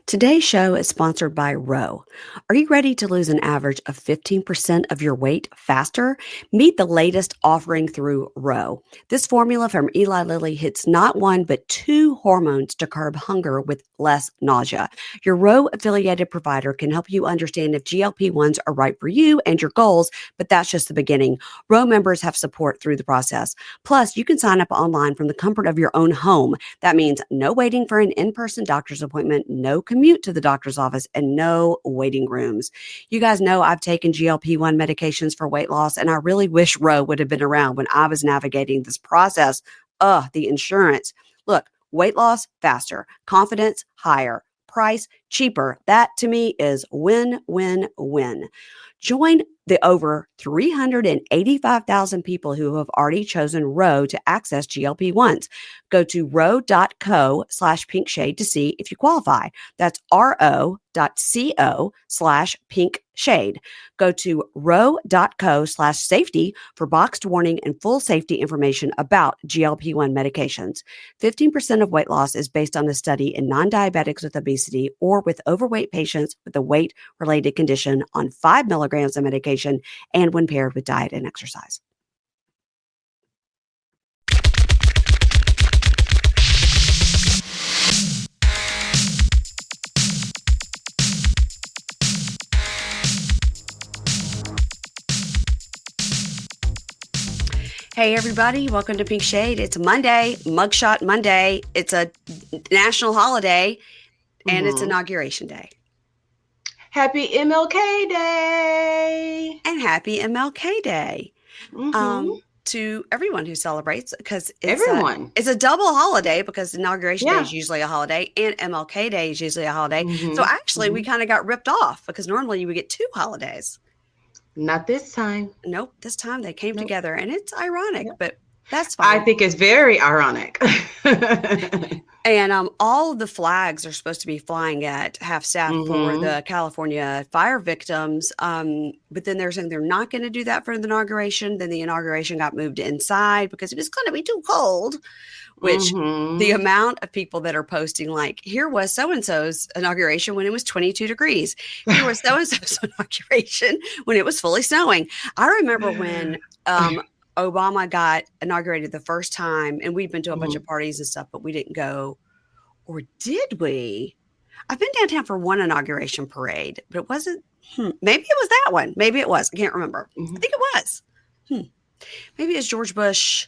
Today's show is sponsored by Row. Are you ready to lose an average of 15% of your weight faster? Meet the latest offering through Row. This formula from Eli Lilly hits not one but two hormones to curb hunger with less nausea. Your Row affiliated provider can help you understand if GLP-1s are right for you and your goals, but that's just the beginning. Row members have support through the process. Plus, you can sign up online from the comfort of your own home. That means no waiting for an in-person doctor's appointment, no commute to the doctor's office, and no waiting rooms. You guys know I've taken GLP-1 medications for weight loss, and I really wish Roe would have been around when I was navigating this process. The insurance. Look, weight loss faster, confidence higher, price cheaper. That to me is win, win, win. Join the over 385,000 people who have already chosen Roe to access GLP-1s. Go to row.co/pinkshade to see if you qualify. That's ro.co/pinkshade. Go to row.co/safety for boxed warning and full safety information about GLP-1 medications. 15% of weight loss is based on a study in non-diabetics with obesity or with overweight patients with a weight-related condition on 5 milligrams of medication and when paired with diet and exercise. Hey, everybody. Welcome to Pink Shade. It's Monday, Mugshot Monday. It's a national holiday, and it's Inauguration Day. Happy MLK Day. And happy MLK Day to everyone who celebrates, because it's a double holiday, because Inauguration Day is usually a holiday and MLK Day is usually a holiday. So actually, we kind of got ripped off, because normally you would get two holidays. Not this time. Nope. This time they came together, and it's ironic, but that's fine. I think it's very ironic. And all of the flags are supposed to be flying at half-staff for the California fire victims. But then they're saying they're not going to do that for the inauguration. Then the inauguration got moved inside because it was going to be too cold. Which the amount of people that are posting, like, here was so-and-so's inauguration when it was 22 degrees. Here was so-and-so's inauguration when it was fully snowing. I remember when Obama got inaugurated the first time, and we'd been to a bunch of parties and stuff, but we didn't go. Or did we? I've been downtown for one inauguration parade, but it wasn't. Maybe it was that one. Maybe it was. I can't remember. I think it was. Maybe it's George Bush.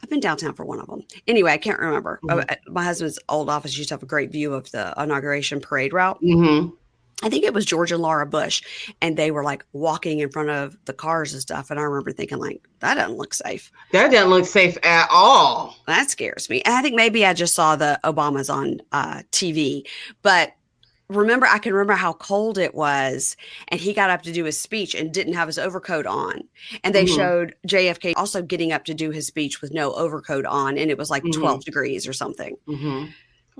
I've been downtown for one of them. Anyway, I can't remember. My husband's old office used to have a great view of the inauguration parade route. I think it was George and Laura Bush, and they were like walking in front of the cars and stuff. And I remember thinking, like, that doesn't look safe. That doesn't look safe at all. That scares me. And I think maybe I just saw the Obamas on TV, but I can remember how cold it was, and he got up to do his speech and didn't have his overcoat on. And they showed JFK also getting up to do his speech with no overcoat on, and it was like 12 degrees or something.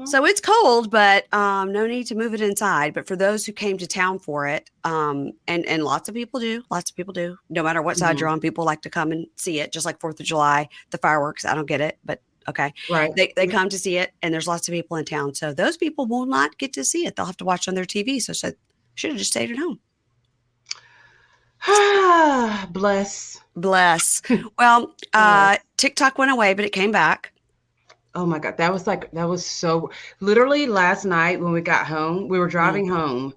So it's cold, but no need to move it inside. But for those who came to town for it, and lots of people do, no matter what side you're on, people like to come and see it, just like 4th of July, the fireworks. I don't get it, but okay. Right. They come to see it, and there's lots of people in town. So those people will not get to see it. They'll have to watch on their TV. So should have just stayed at home. Bless. Well, TikTok went away, but it came back. Oh my God. That was so literally last night when we got home, we were driving home,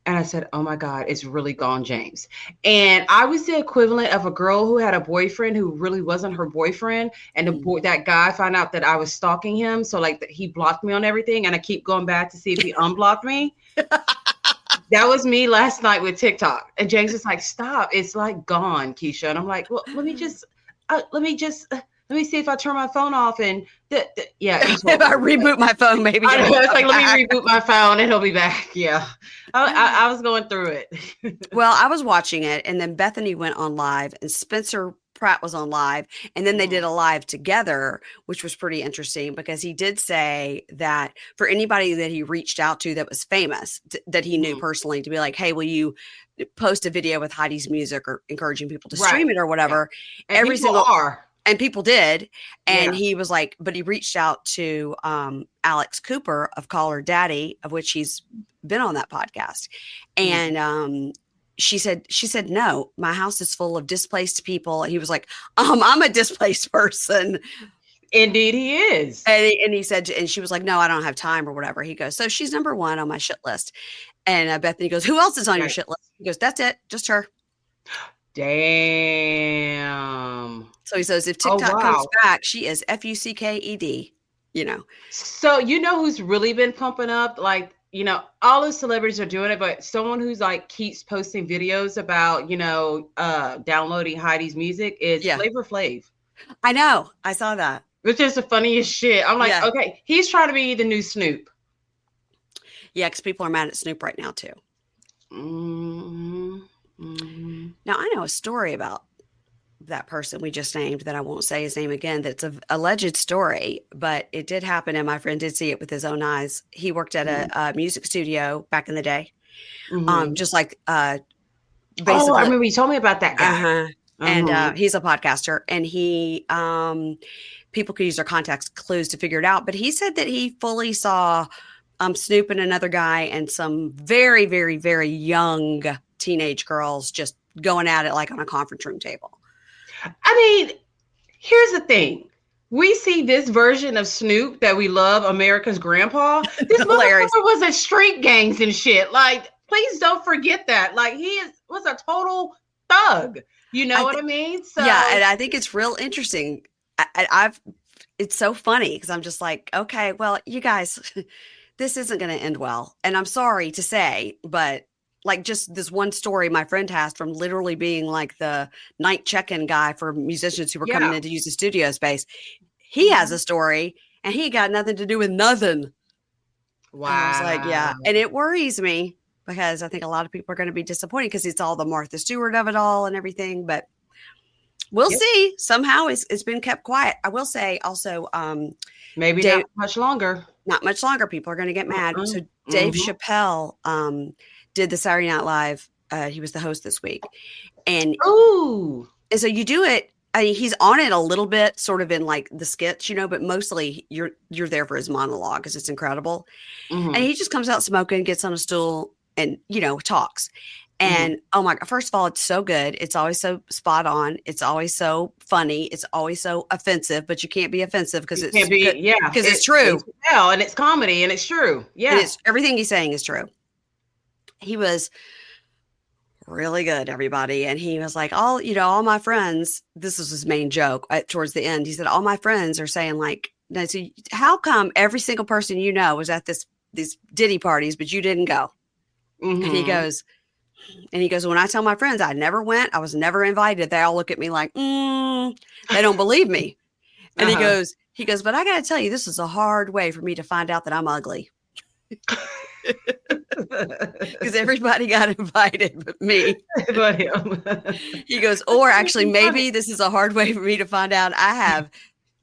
and I said, oh my God, it's really gone, James. And I was the equivalent of a girl who had a boyfriend who really wasn't her boyfriend. And that guy found out that I was stalking him. So like he blocked me on everything, and I keep going back to see if he unblocked me. That was me last night with TikTok. And James is like, stop. It's like gone, Keisha. And I'm like, well, let me see if I turn my phone off and if I reboot my phone, maybe. It's like, let me reboot my phone and it'll be back. Yeah. I was going through it. Well, I was watching it, and then Bethany went on live, and Spencer Pratt was on live, and then they did a live together, which was pretty interesting, because he did say that for anybody that he reached out to that was famous, that he knew personally, to be like, hey, will you post a video with Heidi's music or encouraging people to stream it or whatever? Yeah. And And people did. And Yeah. he was like, but he reached out to Alex Cooper of Call Her Daddy, of which he's been on that podcast. Mhm. And she said, no, my house is full of displaced people. And he was like, I'm a displaced person. Indeed, he is. And he said, and she was like, no, I don't have time or whatever. He goes, so she's number one on my shit list. And Bethany goes, who else is on your Right. shit list? He goes, that's it, just her. Damn. So he says, if Oh, TikTok comes wow. back, she is Fucked, you know. So you know who's really been pumping up? Like, all the celebrities are doing it, but someone who's like keeps posting videos about, downloading Heidi's music is Yeah, Flavor Flav, I know. I saw that. which is the funniest shit. I'm like, Yeah. okay, he's trying to be the new Snoop. Yeah, because people are mad at Snoop right now, too. Mm-hmm. Mm-hmm. Now, I know a story about that person we just named that I won't say his name again. That's a alleged story, but it did happen. And my friend did see it with his own eyes. He worked at a music studio back in the day. Mm-hmm. Just like Oh, I basically, remember you told me about that guy. uh-huh. And Uh-huh. he's a podcaster, and he people could use their context clues to figure it out. But he said that he fully saw Snoop and another guy and some very, very, very young teenage girls just going at it like on a conference room table. I mean, here's the thing. We see this version of Snoop that we love, America's grandpa. This Hilarious. motherfucker was in street gangs and shit. Like, please don't forget that. Like, was a total thug. You know I what th- I mean? yeah, So, and I think it's real interesting. I've it's so funny because I'm just like, okay, well, you guys, this isn't going to end well. And I'm sorry to say, but like just this one story my friend has from literally being like the night check-in guy for musicians who were coming yeah. in to use the studio space. He has Mhm. a story and he got nothing to do with nothing. And I was like, yeah. Wow. And it worries me because I think a lot of people are going to be disappointed because it's all the Martha Stewart of it all and everything. But we'll Yep. see. Somehow it's been kept quiet. I will say also, Maybe Dave, not much longer. not much longer. People are going to get mad. Uh-uh. So Dave Mm-hmm. Chappelle did the Saturday Night Live. He was the host this week, and Ooh. so you do it. I mean, he's on it a little bit, sort of in like the skits, but mostly you're there for his monologue because it's incredible. And Mm-hmm. he just comes out smoking, gets on a stool, and talks. Mm-hmm. And oh my God, first of all, it's so good. It's always so spot on. It's always so funny. It's always so offensive, but you can't be offensive because You can't be, yeah. it's It's true. Dave Chappelle, and it's comedy, and it's true. And Yeah. it's everything he's saying is true. He was really good, everybody. And he was like, all my friends, this was his main joke towards the end. He said, all my friends are saying like, no, so how come every single person was at these Diddy parties, but you didn't go? And he Mm-hmm. goes, when I tell my friends I never went, I was never invited, they all look at me like, they don't believe me. And Uh-huh. he goes, but I got to tell you, this is a hard way for me to find out that I'm ugly because everybody got invited but me. But him. He goes, or actually, maybe this is a hard way for me to find out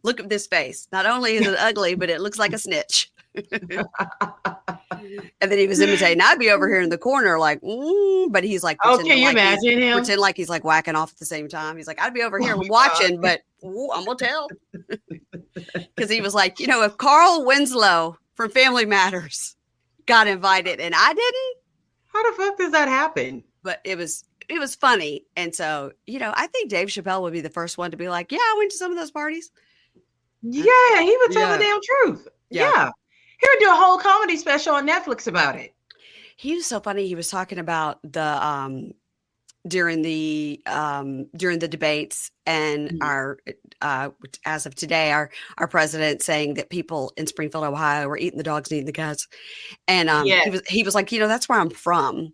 look at this face. Not only is it ugly, but it looks like a snitch. And then he was imitating. I'd be over here in the corner, like, but he's like Oh, can you imagine him? pretend like he's like whacking off at the same time. He's like, I'd be over Oh here my God. watching, but I'm gonna tell because he was like, if Carl Winslow from Family Matters got invited and I didn't, How the fuck does that happen? but it was funny. And so, I think Dave Chappelle would be the first one to be like, yeah, I went to some of those parties. Yeah, he would tell the Yeah. damn truth. Yeah. Yeah. He would do a whole comedy special on Netflix about it. He was so funny. He was talking about the during the debates and Mhm. our as of today, our president saying that people in Springfield, Ohio, were eating the dogs and eating the cats. And Yes. he was like, that's where I'm from.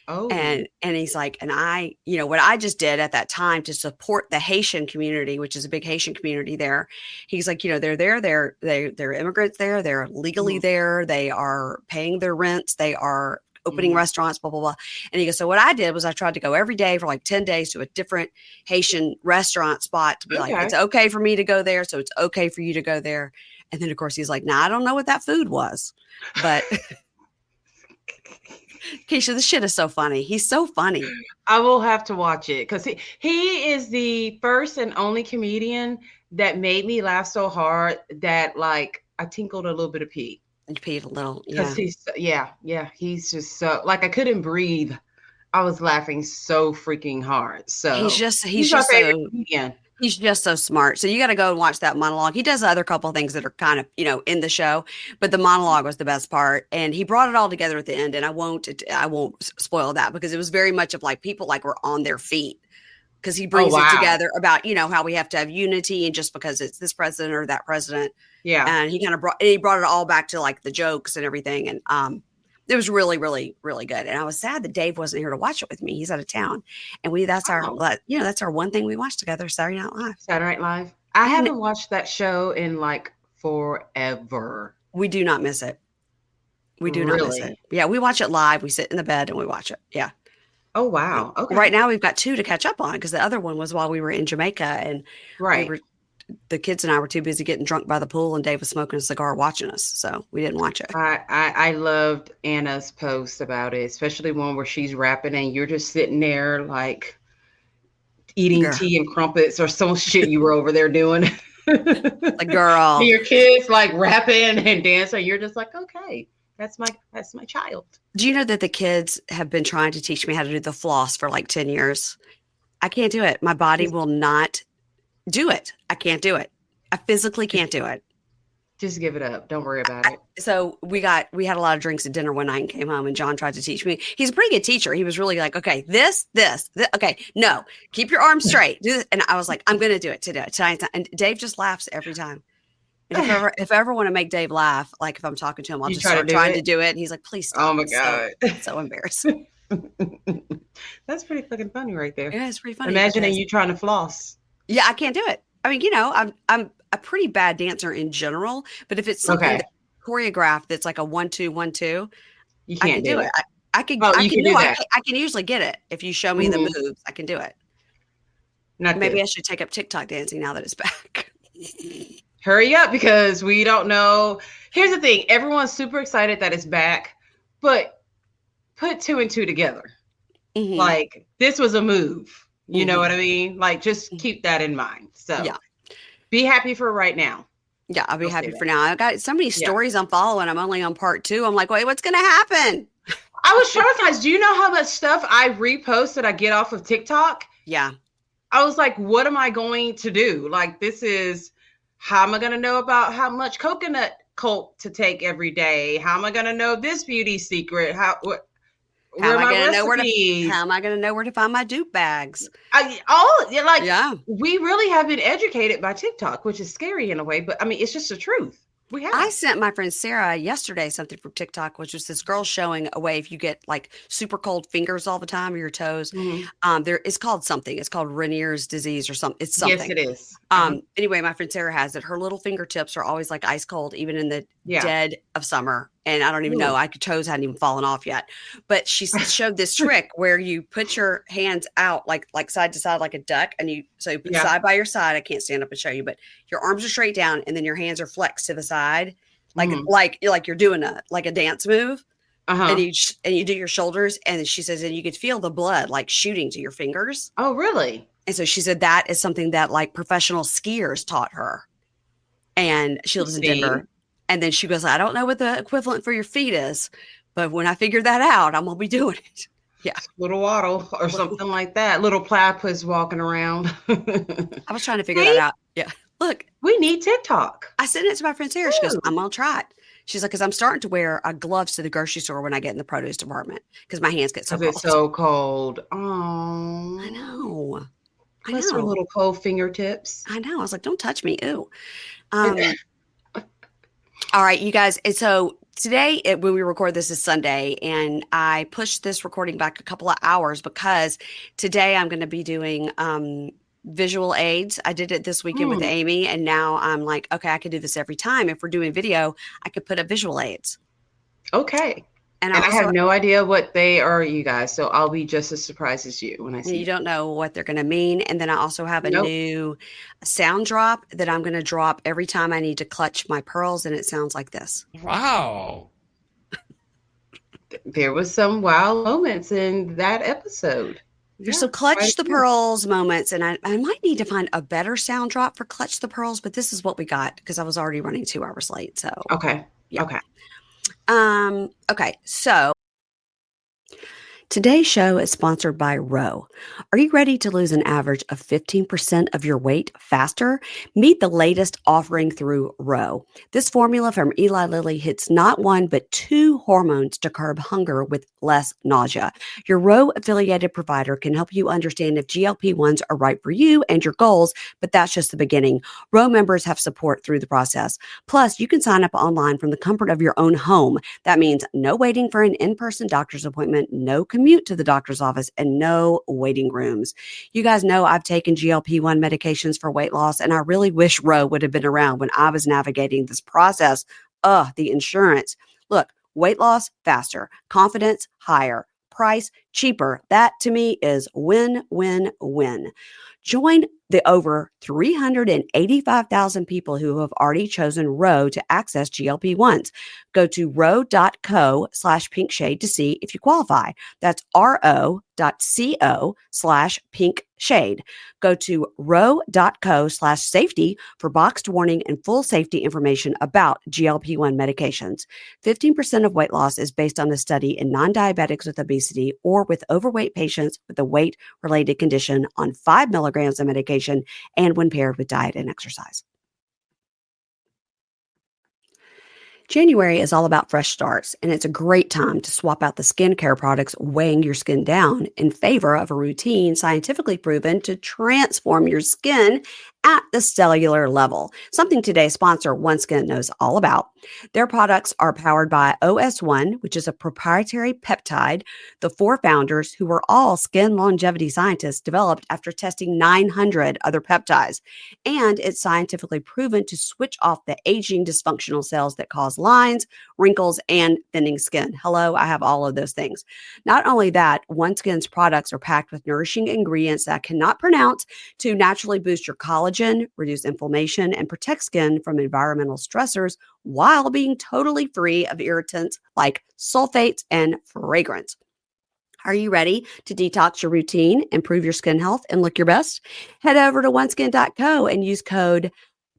Oh. And he's like, and I, what I just did at that time to support the Haitian community, which is a big Haitian community there. He's like, they're there, they're immigrants there, they're legally Mhm. there, they are paying their rents, they are opening Mhm. restaurants, blah, blah, blah. And he goes, so what I did was I tried to go every day for like 10 days to a different Haitian restaurant spot to be like, Okay. it's okay for me to go there. So it's okay for you to go there. And then of course he's like, nah, I don't know what that food was, but Keisha, this shit is so funny. He's so funny. I will have to watch it because he is the first and only comedian that made me laugh so hard that like I tinkled a little bit of pee. You peed a little, Because yeah. he's just so like I couldn't breathe. I was laughing so freaking hard. He's So just he's he's my just favorite so comedian. he's just so smart. So you got to go and watch that monologue. He does other couple of things that are kind of, in the show, but the monologue was the best part. And he brought it all together at the end. And I won't spoil that because it was very much of like people like were on their feet because he Oh brings it wow. together about, how we have to have unity and just because it's this president or that president. Yeah. And he brought it all back to like the jokes and everything. And, it was really, really, really good. And I was sad that Dave wasn't here to watch it with me. He's out of town. And Oh, that's our one thing we watched together, Saturday Night Live. Saturday Night Live. I And haven't watched that show in like forever. we do not miss it. We do not miss it. Really? Yeah, we watch it live. We sit in the bed and we watch it. Yeah. Oh Yeah. wow. Right Okay. now we've got two to catch up on because the other one was while we were in Jamaica and we Right. were the kids and I were too busy getting drunk by the pool and Dave was smoking a cigar watching us. So we didn't watch it. I loved Anna's post about it, especially one where she's rapping and you're just sitting there like eating Girl. tea and crumpets or some shit you were over there doing. Like, And girl. your kids like rapping and dancing. You're just like, okay, that's my child. Do you know that the kids have been trying to teach me how to do the floss for like 10 years? I can't do it. My body Just will not do it. I can't do it. I physically can't do it. just give it up. Don't worry about it. So we had a lot of drinks at dinner one night and came home and John tried to teach me. He's a pretty good teacher. He was really like, okay, this, okay, no, keep your arms straight. Do this. And I was like, I'm going to do it today. Tonight. And Dave just laughs every time. And if I ever want to make Dave laugh, like if I'm talking to him, I'll You just try to start do trying it? to do it. And he's like, please Oh stop. my It's so embarrassing. God. That's pretty fucking funny right there. Yeah, it's pretty funny Imagining because you trying to floss. yeah, I can't do it. I mean, I'm a pretty bad dancer in general, but if it's something Okay. that choreographed that's like a 1-2-1-2, You I can't can do do it. it. I You can can do that. I can usually get it if you show me the Mhm. moves. I can do it. Not Maybe I this. should take up TikTok dancing now that it's back. Hurry up because we don't know. Here's the thing. Everyone's super excited that it's back, but put two and two together. Hmm. Like this was a move. You know Hmm. what I mean? Like just keep that in mind. So Yeah. be happy for right now. Yeah, I'll be I'll say happy that. for now. I've got so many Yeah. stories I'm following. I'm only on part 2. I'm like, wait, what's going to happen? I was traumatized. Do you know how much stuff I repost that I get off of TikTok? Yeah. I was like, what am I going to do? Like, this is how am I going to know about how much coconut coke to take every day? How am I going to know this beauty secret? How Where am are I my going to know recipes? how am I going to know where to find my dupe bags? Like Yeah. we really have been educated by TikTok, which is scary in a way, but I mean, it's just the truth. We I have. sent my friend Sarah yesterday something from TikTok, which was this girl showing a way if you get like super cold fingers all the time or your toes. Mhm. There it's called something. It's called Rainier's disease or something. It's Yes, something. it is. Uh-huh. Anyway, my friend Sarah has it. Her little fingertips are always like ice cold, even in the Yeah. dead of summer. And I don't even know, Ooh. toes hadn't even fallen off yet. But she showed this trick where you put your hands out like side to side like a duck, and you put Yeah. side by your side. I can't stand up and show you, but your arms are straight down, and then your hands are flexed to the side, Mhm. like you're doing a dance move, and Uh-huh. you do your shoulders, and she says, and you could feel the blood like shooting to your fingers. Oh, really? And so she said that is something that like professional skiers taught her. And she lives in See? Denver. And then she goes, I don't know what the equivalent for your feet is, but when I figure that out, I'm going to be doing it. Yeah. Little waddle or something like that. Little platypus walking around. I was trying to figure that See? out. Yeah. Look, We need TikTok. I sent it to my friend Sarah. She goes, Ooh. I'm going to try it. She's like, because I'm starting to wear gloves to the grocery store when I get in the produce department because my hands get so Because it's cold. so cold. Oh. I know. I Bless her know. little cold fingertips. I know. I was like, don't touch me. Ew. All right, you guys. And so today, when we record this is Sunday, and I pushed this recording back a couple of hours because today I'm going to be doing visual aids. I did it this weekend with Hmm. Amy, and now I'm like, okay, I could do this every time. If we're doing video, I could put up visual aids. Okay. And And I also, have no idea what they are, you guys. So I'll be just as surprised as you when I see you it. don't know what they're going to mean. And then I also have a Nope. new sound drop that I'm going to drop every time I need to clutch my pearls, and it sounds like this. Wow. there was some wild moments in that episode. There's Yeah, some quite a clutch the few. pearls moments, and I might need to find a better sound drop for clutch the pearls, but this is what we got because I was already running 2 hours late. So Okay. yeah. Okay. Okay, so today's show is sponsored by Row. Are you ready to lose an average of 15% of your weight faster? Meet the latest offering through Row. This formula from Eli Lilly hits not one but two hormones to curb hunger with less nausea. Your Row affiliated provider can help you understand if GLP-1s are right for you and your goals, but that's just the beginning. Row members have support through the process. Plus, you can sign up online from the comfort of your own home. That means no waiting for an in-person doctor's appointment, no commute to the doctor's office, and no waiting rooms. You guys know I've taken GLP-1 medications for weight loss, and I really wish Roe would have been around when I was navigating this process. The insurance. Look, weight loss faster, confidence higher, price cheaper. That to me is win, win, win. Join the over 385,000 people who have already chosen Roe to access GLP-1s. Go to row.co/pinkshade to see if you qualify. That's ro.co/pinkshade. Go to row.co/safety for boxed warning and full safety information about GLP-1 medications. 15% of weight loss is based on a study in non-diabetics with obesity or with overweight patients with a weight-related condition on 5 milligrams of medication and when paired with diet and exercise. January is all about fresh starts, and it's a great time to swap out the skincare products weighing your skin down in favor of a routine scientifically proven to transform your skin at the cellular level. Something today's sponsor, OneSkin, knows all about. Their products are powered by OS1, which is a proprietary peptide the four founders, who were all skin longevity scientists, developed after testing 900 other peptides. And it's scientifically proven to switch off the aging dysfunctional cells that cause lines, wrinkles, and thinning skin. Hello, I have all of those things. Not only that, OneSkin's products are packed with nourishing ingredients that I cannot pronounce to naturally boost your collagen, reduce inflammation, and protect skin from environmental stressors while being totally free of irritants like sulfates and fragrance. Are you ready to detox your routine, improve your skin health, and look your best? Head over to oneskin.co and use code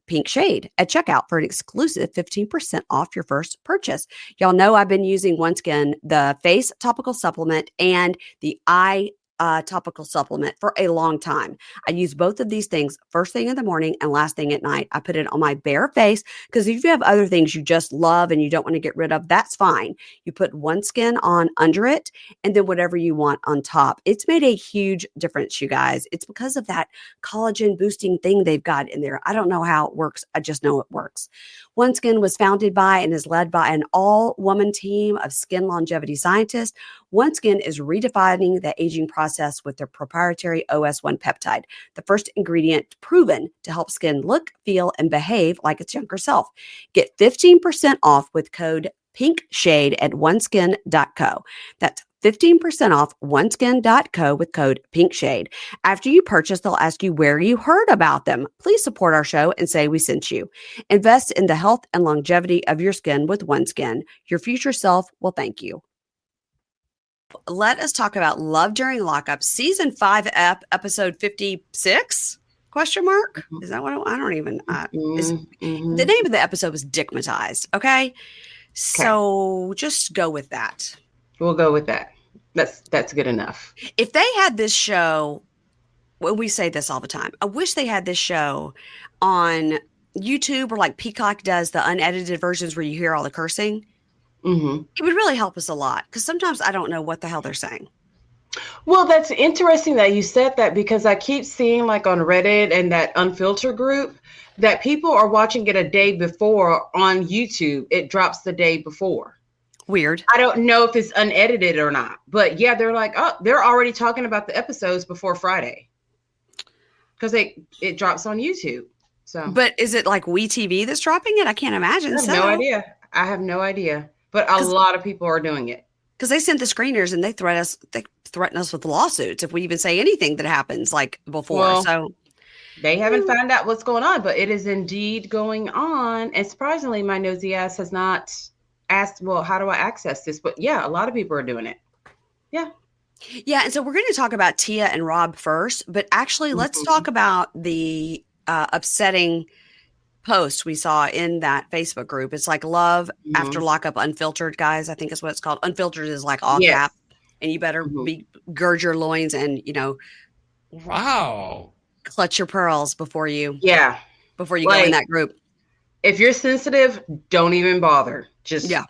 Pink Shade at checkout for an exclusive 15% off your first purchase. Y'all know I've been using OneSkin, the face topical supplement and the eye topical supplement for a long time. I use both of these things first thing in the morning and last thing at night. I put it on my bare face because if you have other things you just love and you don't want to get rid of, that's fine. You put OneSkin on under it and then whatever you want on top. It's made a huge difference, you guys. It's because of that collagen boosting thing they've got in there. I don't know how it works. I just know it works. OneSkin was founded by and is led by an all-woman team of skin longevity scientists. OneSkin is redefining the aging process with their proprietary OS1 peptide, the first ingredient proven to help skin look, feel, and behave like its younger self. Get 15% off with code PINKSHADE at oneskin.co. That's 15% off oneskin.co with code PINKSHADE. After you purchase, they'll ask you where you heard about them. Please support our show and say we sent you. Invest in the health and longevity of your skin with OneSkin. Your future self will thank you. Let us talk about Love During Lockup, season 5, episode 56? Question mark? Is that what I don't even is the name of the episode was Dickmatized, okay? Okay. So just go with that. We'll go with that. That's good enough. If they had this show, well, we say this all the time. I wish they had this show on YouTube or like Peacock does the unedited versions where you hear all the cursing. Mm-hmm. It would really help us a lot because sometimes I don't know what the hell they're saying. Well, that's interesting that you said that because I keep seeing like on Reddit and that unfiltered group that people are watching it a day before on YouTube. It drops the day before. Weird. I don't know if it's unedited or not, but yeah, they're like, oh, they're already talking about the episodes before Friday because it drops on YouTube. So But is it like WeTV that's dropping it? I can't imagine I have no so. idea. I have no idea, but a Because lot of people are doing it. they sent the screeners and they threaten us with lawsuits if we even say anything that happens like before. Well, So they haven't found out what's going on, but it is indeed going on. And surprisingly, my nosy ass has not asked, well, how do I access this? But yeah, a lot of people are doing it. Yeah. Yeah, and so we're going to talk about Tia and Rob first, but actually, let's talk Mhm. about the upsetting post we saw in that Facebook group. It's like Love After Mhm. Lockup Unfiltered, guys. I think is what it's called. Unfiltered is like all Yes. cap, and you better Mhm. be gird your loins and Wow. clutch your pearls Yeah. before you go in Like, that group. if you're sensitive, don't even bother. Just Yeah,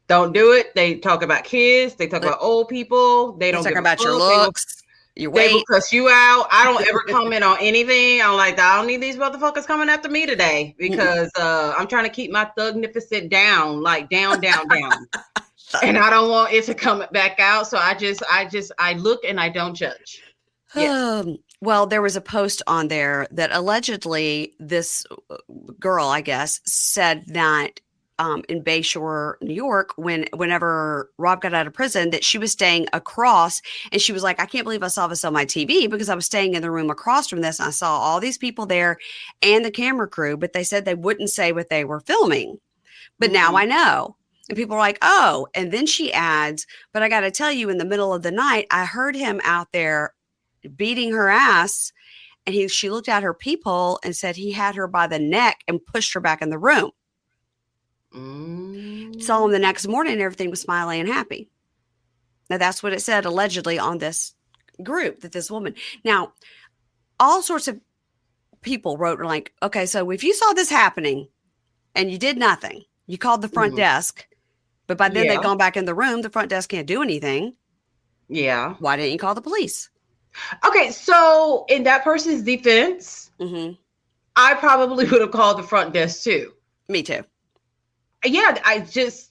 don't do it. They talk about kids. They talk they about old people. They don't talk give a about your fuck. looks, your They will weight. cuss you out. I don't ever comment on anything. I'm like, I don't need these motherfuckers coming after me today because I'm trying to keep my thugnificent down, like down, down, down. And I don't want it to come back out. So I look and I don't judge. Yes. Well, there was a post on there that allegedly this girl, I guess, said that in Bayshore, New York, whenever Rob got out of prison, that she was staying across, and she was like, "I can't believe I saw this on my TV because I was staying in the room across from this, and I saw all these people there and the camera crew, but they said they wouldn't say what they were filming. But now Mm-hmm. I know." And people are like, "Oh," and then she adds, "But I got to tell you, in the middle of the night, I heard him out there beating her ass, and she looked at her peephole and said he had her by the neck and pushed her back in the room. Saw him Mm-hmm. the next morning and everything was smiling and happy." Now that's what it said allegedly on this group, that this woman. Now, all sorts of people wrote like, "Okay, so if you saw this happening and you did nothing, you called the front Mm-hmm. desk, but by then they'd Yeah. gone back in the room, the front desk can't do anything. Yeah. Why didn't you call the police?" Okay. So in that person's defense, Mm-hmm. I probably would have called the front desk too. Me too. Yeah. That's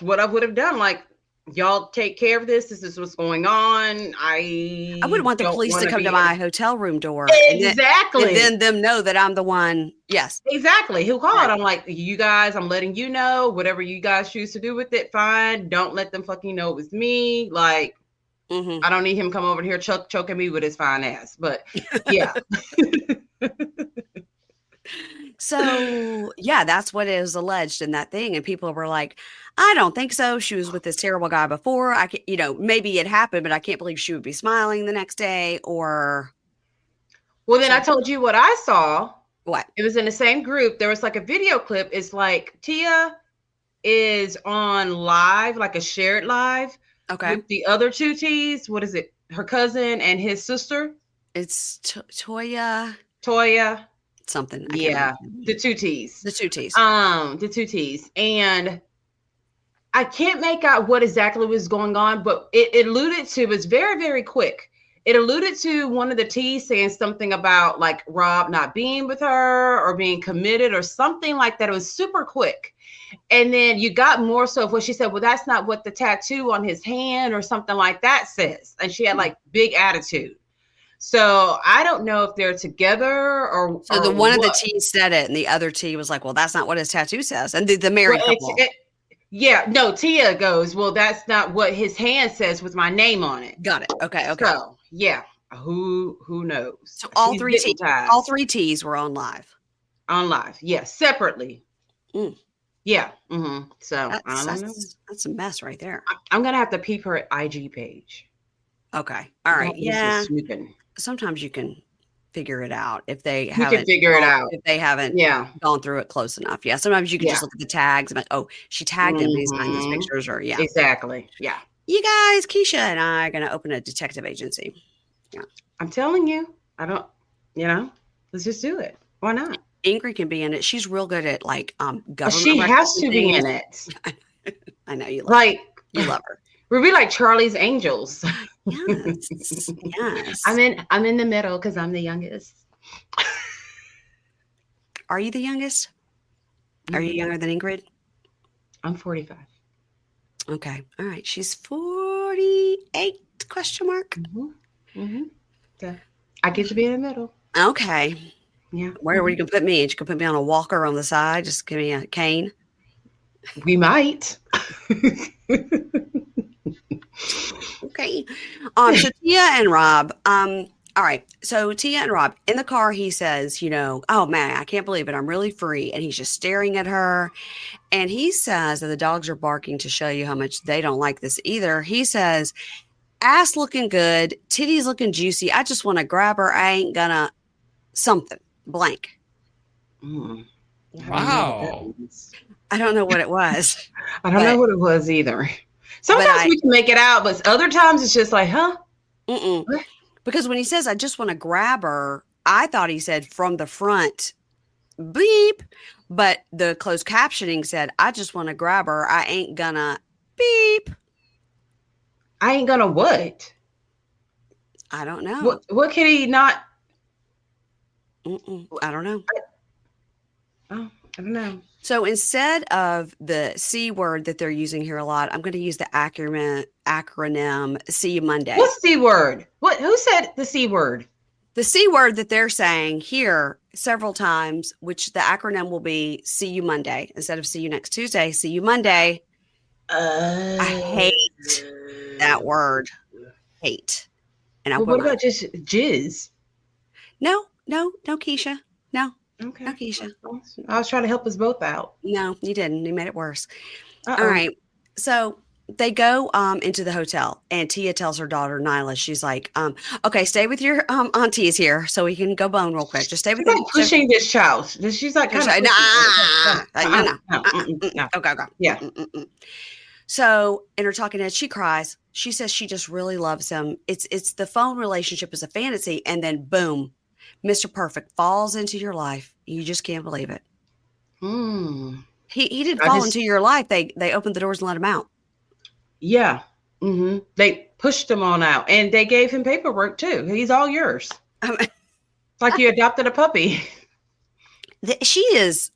what I would have done. Like, y'all take care of this. This is what's going on. I wouldn't I want the don't police to want to come to be in. my hotel room door and Exactly. then them know that I'm the one. Yes. Exactly. Who called? Right. I'm like, you guys, I'm letting you know, whatever you guys choose to do with it, fine. Don't let them fucking know it was me. Like, Mm-hmm. I don't need him come over here choking me with his fine ass. But yeah. So, yeah, that's what is alleged in that thing. And people were like, "I don't think so. She was with this terrible guy before. I can, maybe it happened, but I can't believe she would be smiling the next day." Or Well, then I so told you what I saw. what? It was in the same group. There was like a video clip. It's like Tia is on live, like a shared live Okay. with the other two T's. What is it? Her cousin and his sister, It's Toya Toya. something. I can't remember. Yeah, the two T's. The two T's. The two T's. And I can't make out what exactly was going on, but it alluded to, it was very, very quick. It alluded to one of the T's saying something about like Rob not being with her or being committed or something like that. It was super quick. And then you got more so of what she said, well, that's not what the tattoo on his hand or something like that says. And she had like big attitude. So I don't know if they're together So the or one of the what. T's said it, and the other T was like, "Well, that's not what his tattoo says." And the Well, married couple. yeah, no, Tia goes, well, that's not what his hand says with my name on it. Got it. Okay. Okay. So yeah, who knows? So She's all hypnotized three T's were on live. on live. Yeah, separately. Mm. Yeah. So I That's don't know. that's a mess right there. I'm gonna have to peep her IG page. Okay. All I'm gonna right. have to do some Yeah. snooping. Sometimes you can figure it out if they You can haven't figure it out. Yeah. gone through it close enough. Yeah. Sometimes you can Yeah. just look at the tags and like, "Oh, she tagged him, but he's behind those hmm pictures," or yeah. Exactly. Yeah. You guys, Keisha and I are gonna open a detective agency. Yeah. I'm telling you. I don't. Let's just do it. Why not? Ingrid can be in it. She's real good at like government She records has and to be things. in it. I know you love Like, you love her. we'll be like Charlie's Angels. Yes. Yes. I'm in the middle because I'm the youngest. Are you the youngest? Are you younger than Ingrid? I'm 45. Okay. All right. She's 48 question mark. So I get to be in the middle. Okay. Yeah. Where you can put me? You can put me on a walker on the side. Just give me a cane. We might. Okay. So Tia and Rob, All right. So Tia and Rob in the car, he says, oh man, I can't believe it. I'm really free. And he's just staring at her. And he says that the dogs are barking to show you how much they don't like this either. He says, ass looking good, titties looking juicy. I just want to grab her. I ain't gonna something blank. Mm. I don't know what that Wow. means. I don't know what it was, I don't know but what it was either. but Sometimes I we can make it out, but other times it's just like, huh? mm-mm. What? Because when he says I just want to grab her, I thought he said from the front beep, but the closed captioning said I just want to grab her. I ain't gonna beep. I ain't gonna what? I don't know. What can he not? I don't know. Oh, I don't know. So instead of the C word that they're using here a lot, I'm going to use the acronym See You Monday. What's C word? What? Who said the C word? The C word that they're saying here several times, which the acronym will be See You Monday instead of See You Next Tuesday. See You Monday. I Uh, hate that word. Hate. And I but will what not. about just jizz? No, Keisha. No, Okay. Keisha. I was trying to help us both out. No, you didn't. You made it worse. All Uh-oh. right. So they go into the hotel and Tia tells her daughter Nyla, she's like, okay, stay with your aunties here so we can go bone real quick. Just stay with She's them. like pushing this child. She's like kind of pushing. No. No. Okay, go. Yeah. So in her talking head, she cries. She says she just really loves him. It's the phone relationship is a fantasy, and then boom, Mr. Perfect falls into your life. You just can't believe it. Hmm. He didn't I fall just into your life. They opened the doors and let him out. yeah. They pushed him on out, and they gave him paperwork too. He's all yours. It's like you adopted a puppy. She is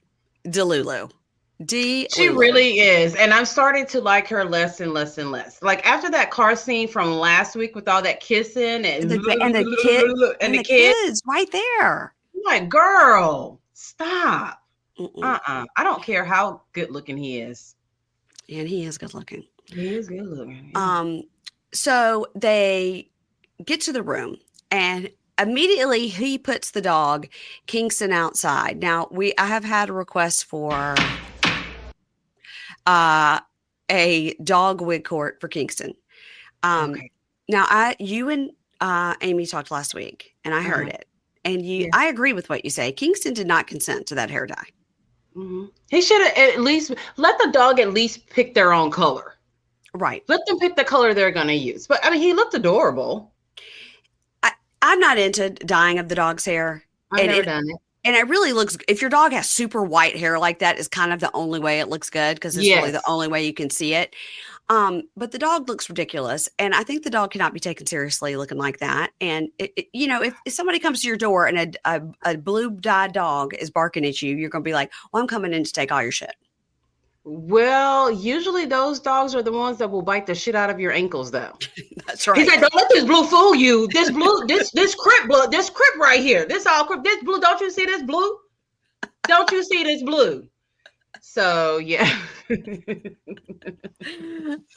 Delulu. She Delulu. really is. And I'm starting to like her less and less and less. Like after that car scene from last week with all that kissing And and the kid and and the the kid, kids right there. I'm like, girl, stop. Mm-mm. I don't care how good looking he is. And he is good looking. He is good looking. Yeah. So they get to the room and immediately he puts the dog Kingston outside. Now I have had a request for uh a dog wig court for Kingston. Okay. Now you and Amy talked last week and I heard Uh-huh. it. And Yeah. I agree with what you say. Kingston did not consent to that hair dye. He should have at least let the dog at least pick their own color. Right. Let them pick the color they're going to use. But I mean, he looked adorable. I'm not into dyeing of the dog's hair. I've never done it. And it really looks, if your dog has super white hair like that, is kind of the only way it looks good because it's really the Yes. only way you can see it. But the dog looks ridiculous. And I think the dog cannot be taken seriously looking like that. And, if somebody comes to your door and a blue dyed dog is barking at you, you're going to be like, well, I'm coming in to take all your shit. Well, usually those dogs are the ones that will bite the shit out of your ankles, though. That's He's right. like, don't let this blue fool you. This blue, this crip blood, this crip right here. This all crip. This blue. Don't you see this blue? Don't you see this blue? So yeah.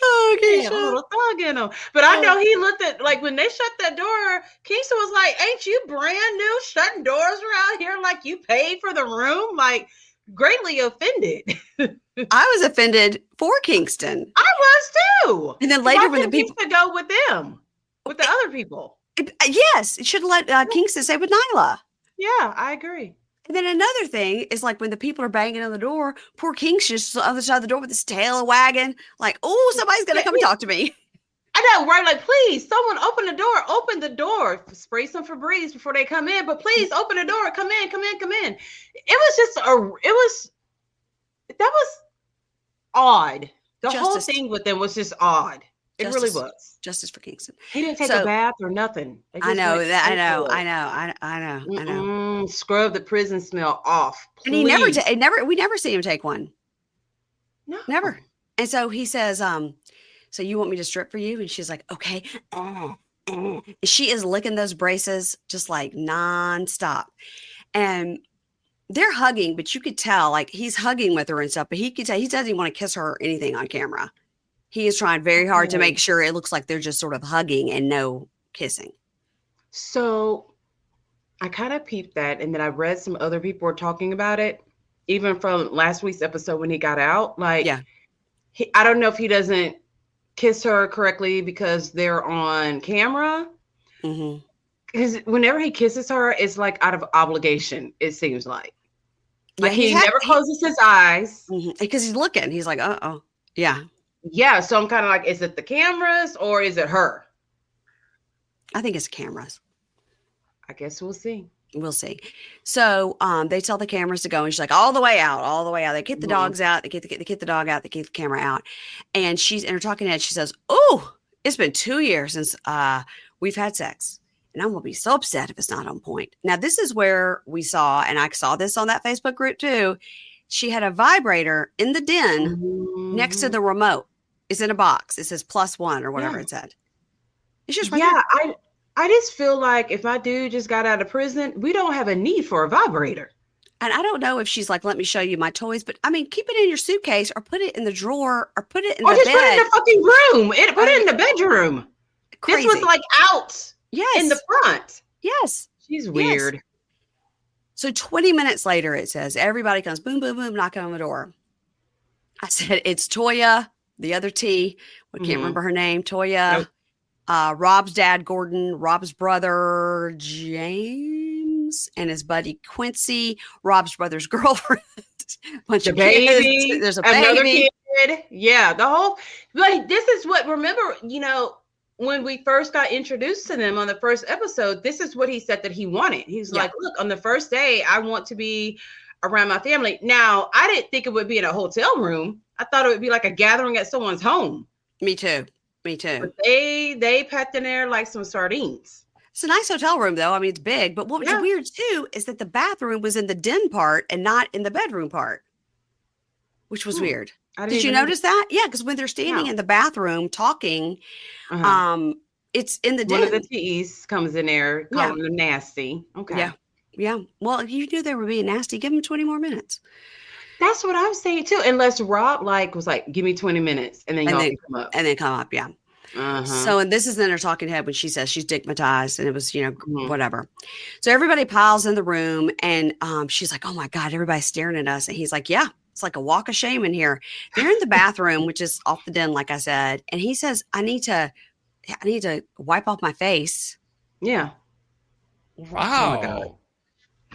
Oh, Yeah, a Keisha. little thug in him. But I know he looked at like when they shut that door, Keisha was like, ain't you brand new shutting doors around here like you paid for the room? Like greatly offended. I was offended for Kingston. I was too. And then later Why when the couldn't people, Keisha go with them? With the other people. yes, it should have let Kingston stay with Nyla. Yeah, I agree. And then another thing is like when the people are banging on the door, poor King's just on the other side of the door with his tail wagging, like, oh, somebody's gonna come and talk to me. I know, right? Like, please, someone open the door. Open the door. Spray some Febreze before they come in. But please, open the door. Come in. Come in. Come in. That was odd. The whole Justice. thing with them was just odd. It really was. Justice for Kingston. He didn't take a bath or nothing. I know that. I know. Scrub the prison smell off. And Please. we never see him take one. No. Never. And so he says, so you want me to strip for you? And she's like, okay. She is licking those braces just like nonstop. And they're hugging, but you could tell like he's hugging with her and stuff, but he could tell he doesn't even want to kiss her or anything on camera. He is trying very hard to make sure it looks like they're just sort of hugging and no kissing. So I kind of peeped that, and then I read some other people were talking about it, even from last week's episode when he got out. Like, Yeah. I don't know if he doesn't kiss her correctly because they're on camera. Hmm. Because whenever he kisses her, it's like out of obligation. It seems Yeah, like he never closes his eyes. because he's looking. He's like, oh, yeah. Yeah, so I'm kind of like, is it the cameras or is it her? I think it's cameras. I guess we'll see. We'll see. So they tell the cameras to go, and she's like, all the way out, all the way out. They get the Mhm. dogs out. They get the dog out. They get the camera out. And she's in her talking head. She says, "Oh, it's been 2 years since we've had sex, and I'm gonna be so upset if it's not on point." Now, this is where we saw, and I saw this on that Facebook group too. She had a vibrator in the den next to Mhm. the remote. It's in a box. It says +1 or whatever Yeah. it said. It's just right there. Yeah, I just feel like if my dude just got out of prison, we don't have a need for a vibrator. And I don't know if she's like, let me show you my toys, but I mean, keep it in your suitcase or put it in the drawer or put it in Or the just put it in bed. the fucking room. Put I it in mean, the bedroom. This was crazy. like out in the Yes. front. Yes. She's Yes. weird. So 20 minutes later, it says, everybody comes, boom, boom, boom, knocking on the door. I said, it's Toya, the other T. I can't Mhm. remember her name. Nope. Toya, Rob's dad, Gordon, Rob's brother, James, and his buddy, Quincy, Rob's brother's girlfriend, bunch The of kids. baby, There's a another baby. kid. Yeah, the whole, like, this is what, remember, when we first got introduced to them on the first episode, this is what he said that he wanted. He's Yeah, like, look, on the first day, I want to be around my family. Now, I didn't think it would be in a hotel room. I thought it would be like a gathering at someone's home. me too. Me But too. they packed in there like some sardines. It's a nice hotel room, though. I mean, it's big. But what was Yeah. weird too is that the bathroom was in the den part and not in the bedroom part, which was Hmm. weird. I didn't Did you even notice. notice that? Yeah, because when they're standing No. in the bathroom talking, Uh-huh. um, it's in the One of the den. T's comes in there Yeah, calling them nasty. Okay. yeah, yeah. Well, you knew they were being nasty. Give them 20 more minutes, That's what I was saying too. Unless Rob was like, give me 20 minutes and then and y'all then can come up. and then come up. Yeah. Uh-huh. So, and this is in her talking head when she says she's stigmatized, and it was, Mhm. whatever. So everybody piles in the room, and she's like, "Oh my God, everybody's staring at us," and he's like, "Yeah, it's like a walk of shame in here." They're in the bathroom, which is off the den, like I said, and he says, I need to wipe off my face," Yeah. Oh my God. Wow.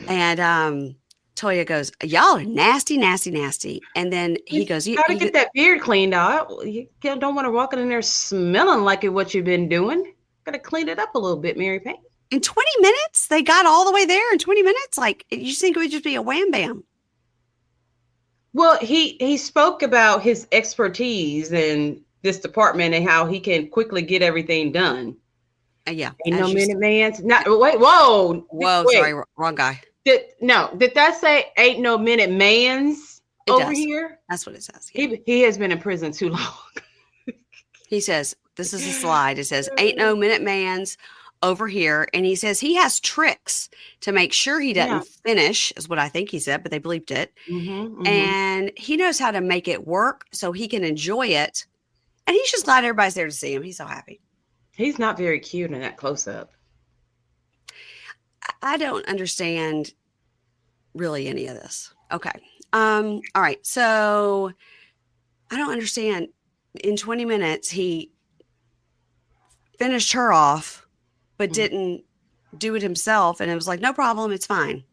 and Toya goes, "Y'all are nasty, nasty, nasty," and then he You goes, gotta get that beard cleaned out. You don't want to walk in there smelling like what you've been doing. Gotta clean it up a little bit, Mary Payne. In 20 minutes, they got all the way there in 20 minutes. Like, you think it would just be a wham bam? Well, he spoke about his expertise in this department and how he can quickly get everything done. Yeah, Ain't no as you. minute man's not wait, whoa. Whoa, Wait. sorry, wrong guy. Did that say ain't no minute man's It over does. here? That's what it says. Yeah. He has been in prison too long. He says, this is a slide. It says, ain't no minute man's over here. And he says he has tricks to make sure he doesn't Yeah. finish, is what I think he said, but they bleeped it. And he knows how to make it work so he can enjoy it. And he's just glad everybody's there to see him. He's so happy. He's not very cute in that close up. I don't understand really any of this. Okay. All right. So I don't understand. In 20 minutes, he finished her off, but didn't do it himself. And it was like, no problem. It's fine.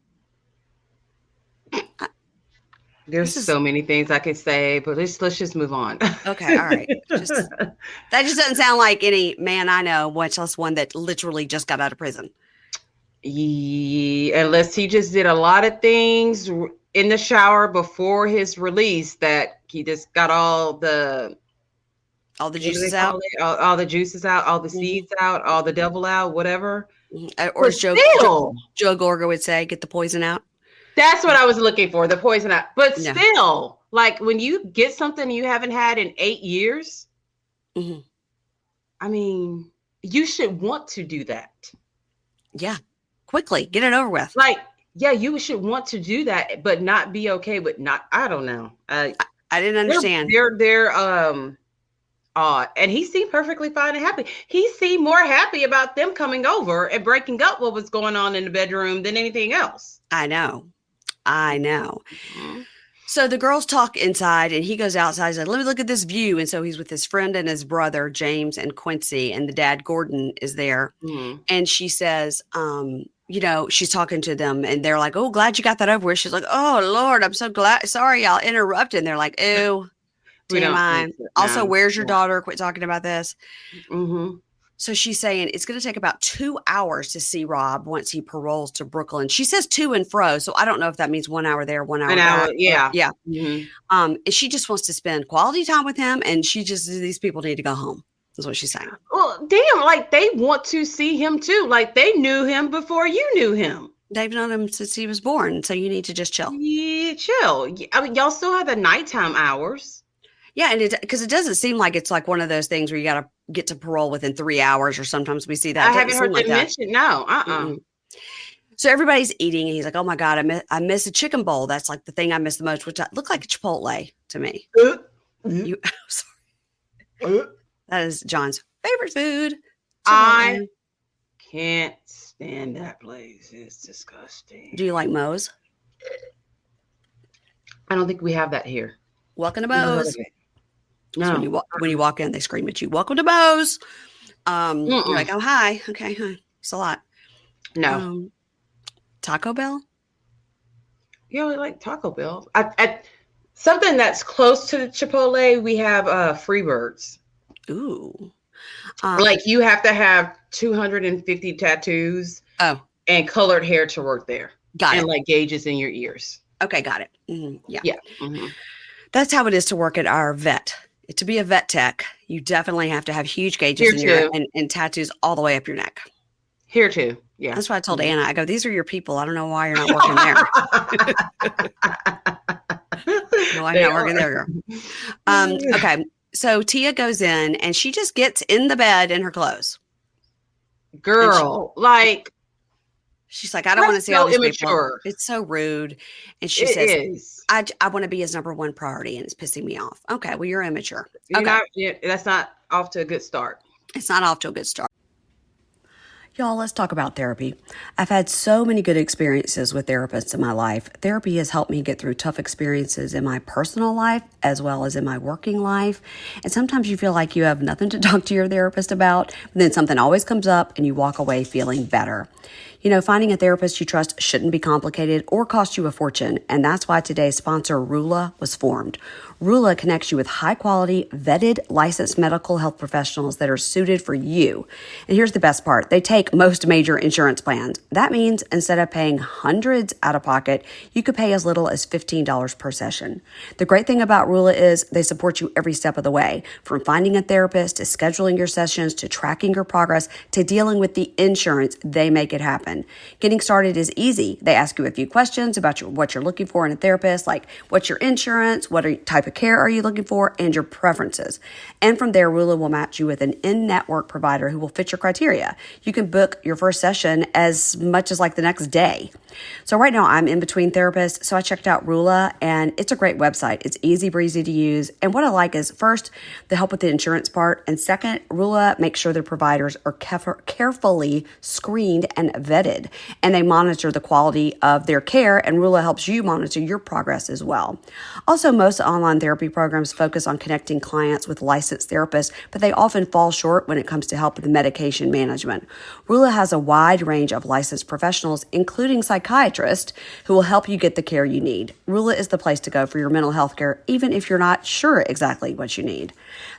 There's so many things I could say, but let's just move on. Okay. All right. That just doesn't sound like any man I know, much less one that literally just got out of prison. Yeah, unless he just did a lot of things in the shower before his release that he just got all the juices out. All the juices out, all the seeds out, all the devil out, whatever. Or as Joe Gorga would say, get the poison out. That's what I was looking for, the poison out. But still, like when you get something you haven't had in 8 years, I mean, you should want to do that. Yeah. Quickly, get it over with. Like, yeah, you should want to do that, but not be okay with not, I don't know. I didn't understand. They're odd. And he seemed perfectly fine and happy. He seemed more happy about them coming over and breaking up what was going on in the bedroom than anything else. I know. I know. Mm-hmm. So the girls talk inside and he goes outside. He's like, let me look at this view. And so he's with his friend and his brother, James and Quincy, and the dad, Gordon, is there. Mm-hmm. And she says, she's talking to them and they're like, oh, glad you got that over with. She's like, oh, Lord, I'm so glad. Sorry, I'll interrupt. And they're like, ew, We don't TMI. Also, no. where's your daughter? Quit talking about this. Mm-hmm. So she's saying it's going to take about 2 hours to see Rob once he paroles to Brooklyn. She says to and fro. So I don't know if that means 1 hour there, 1 hour An back. hour, yeah. Yeah. Mm-hmm. And she just wants to spend quality time with him. And these people need to go home. Is what she's saying. Well, damn, like they want to see him too. Like they knew him before you knew him. They've known him since he was born. So you need to just chill. Yeah, chill. I mean, y'all still have the nighttime hours. Yeah. And because it doesn't seem like it's like one of those things where you got to get to parole within 3 hours, or sometimes we see that. I haven't heard them mention. No, Mm-mm. So everybody's eating, and he's like, "Oh my god, I miss a chicken bowl. That's like the thing I miss the most." Which looked like a Chipotle to me. You, sorry, that is John's favorite food. Chipotle. I can't stand that place. It's disgusting. Do you like Moe's? I don't think we have that here. Welcome to Moe's. No. So when you walk in, they scream at you, "Welcome to Moe's." You're like, "Oh, hi. Okay, hi. It's a lot." No. Taco Bell? Yeah, we like Taco Bell. At something that's close to the Chipotle, we have Freebirds. Ooh. Like you have to have 250 tattoos and colored hair to work there. Got it. And like gauges in your ears. Okay, got it. Mm-hmm. Yeah. Yeah. Mm-hmm. That's how it is to work at our vet. To be a vet tech, you definitely have to have huge gauges and tattoos all the way up your neck. Here too. Yeah. That's why I told Anna, I go, these are your people. I don't know why you're not working there. No, I'm not working there, girl. Okay. So Tia goes in and she just gets in the bed in her clothes. Girl, she's like, I don't want to see all these people. It's so rude. And she says, I want to be his number one priority and it's pissing me off. Okay, well, you're immature. That's not off to a good start. It's not off to a good start. Y'all, let's talk about therapy. I've had so many good experiences with therapists in my life. Therapy has helped me get through tough experiences in my personal life as well as in my working life. And sometimes you feel like you have nothing to talk to your therapist about, but then something always comes up and you walk away feeling better. You know, finding a therapist you trust shouldn't be complicated or cost you a fortune, and that's why today's sponsor, Rula, was formed. Rula connects you with high-quality, vetted, licensed medical health professionals that are suited for you. And here's the best part. They take most major insurance plans. That means instead of paying hundreds out of pocket, you could pay as little as $15 per session. The great thing about Rula is they support you every step of the way, from finding a therapist to scheduling your sessions to tracking your progress to dealing with the insurance. They make it happen. Getting started is easy. They ask you a few questions about what you're looking for in a therapist, like what's your insurance, what type of care are you looking for, and your preferences. And from there, Rula will match you with an in-network provider who will fit your criteria. You can book your first session as much as like the next day. So right now I'm in between therapists, so I checked out Rula, and it's a great website. It's easy breezy to use. And what I like is, first, the help with the insurance part, and second, Rula makes sure their providers are carefully screened and vetted, and they monitor the quality of their care, and Rula helps you monitor your progress as well. Also, most online therapy programs focus on connecting clients with licensed therapists, but they often fall short when it comes to help with medication management. Rula has a wide range of licensed professionals, including psychiatrists, who will help you get the care you need. Rula is the place to go for your mental health care, even if you're not sure exactly what you need.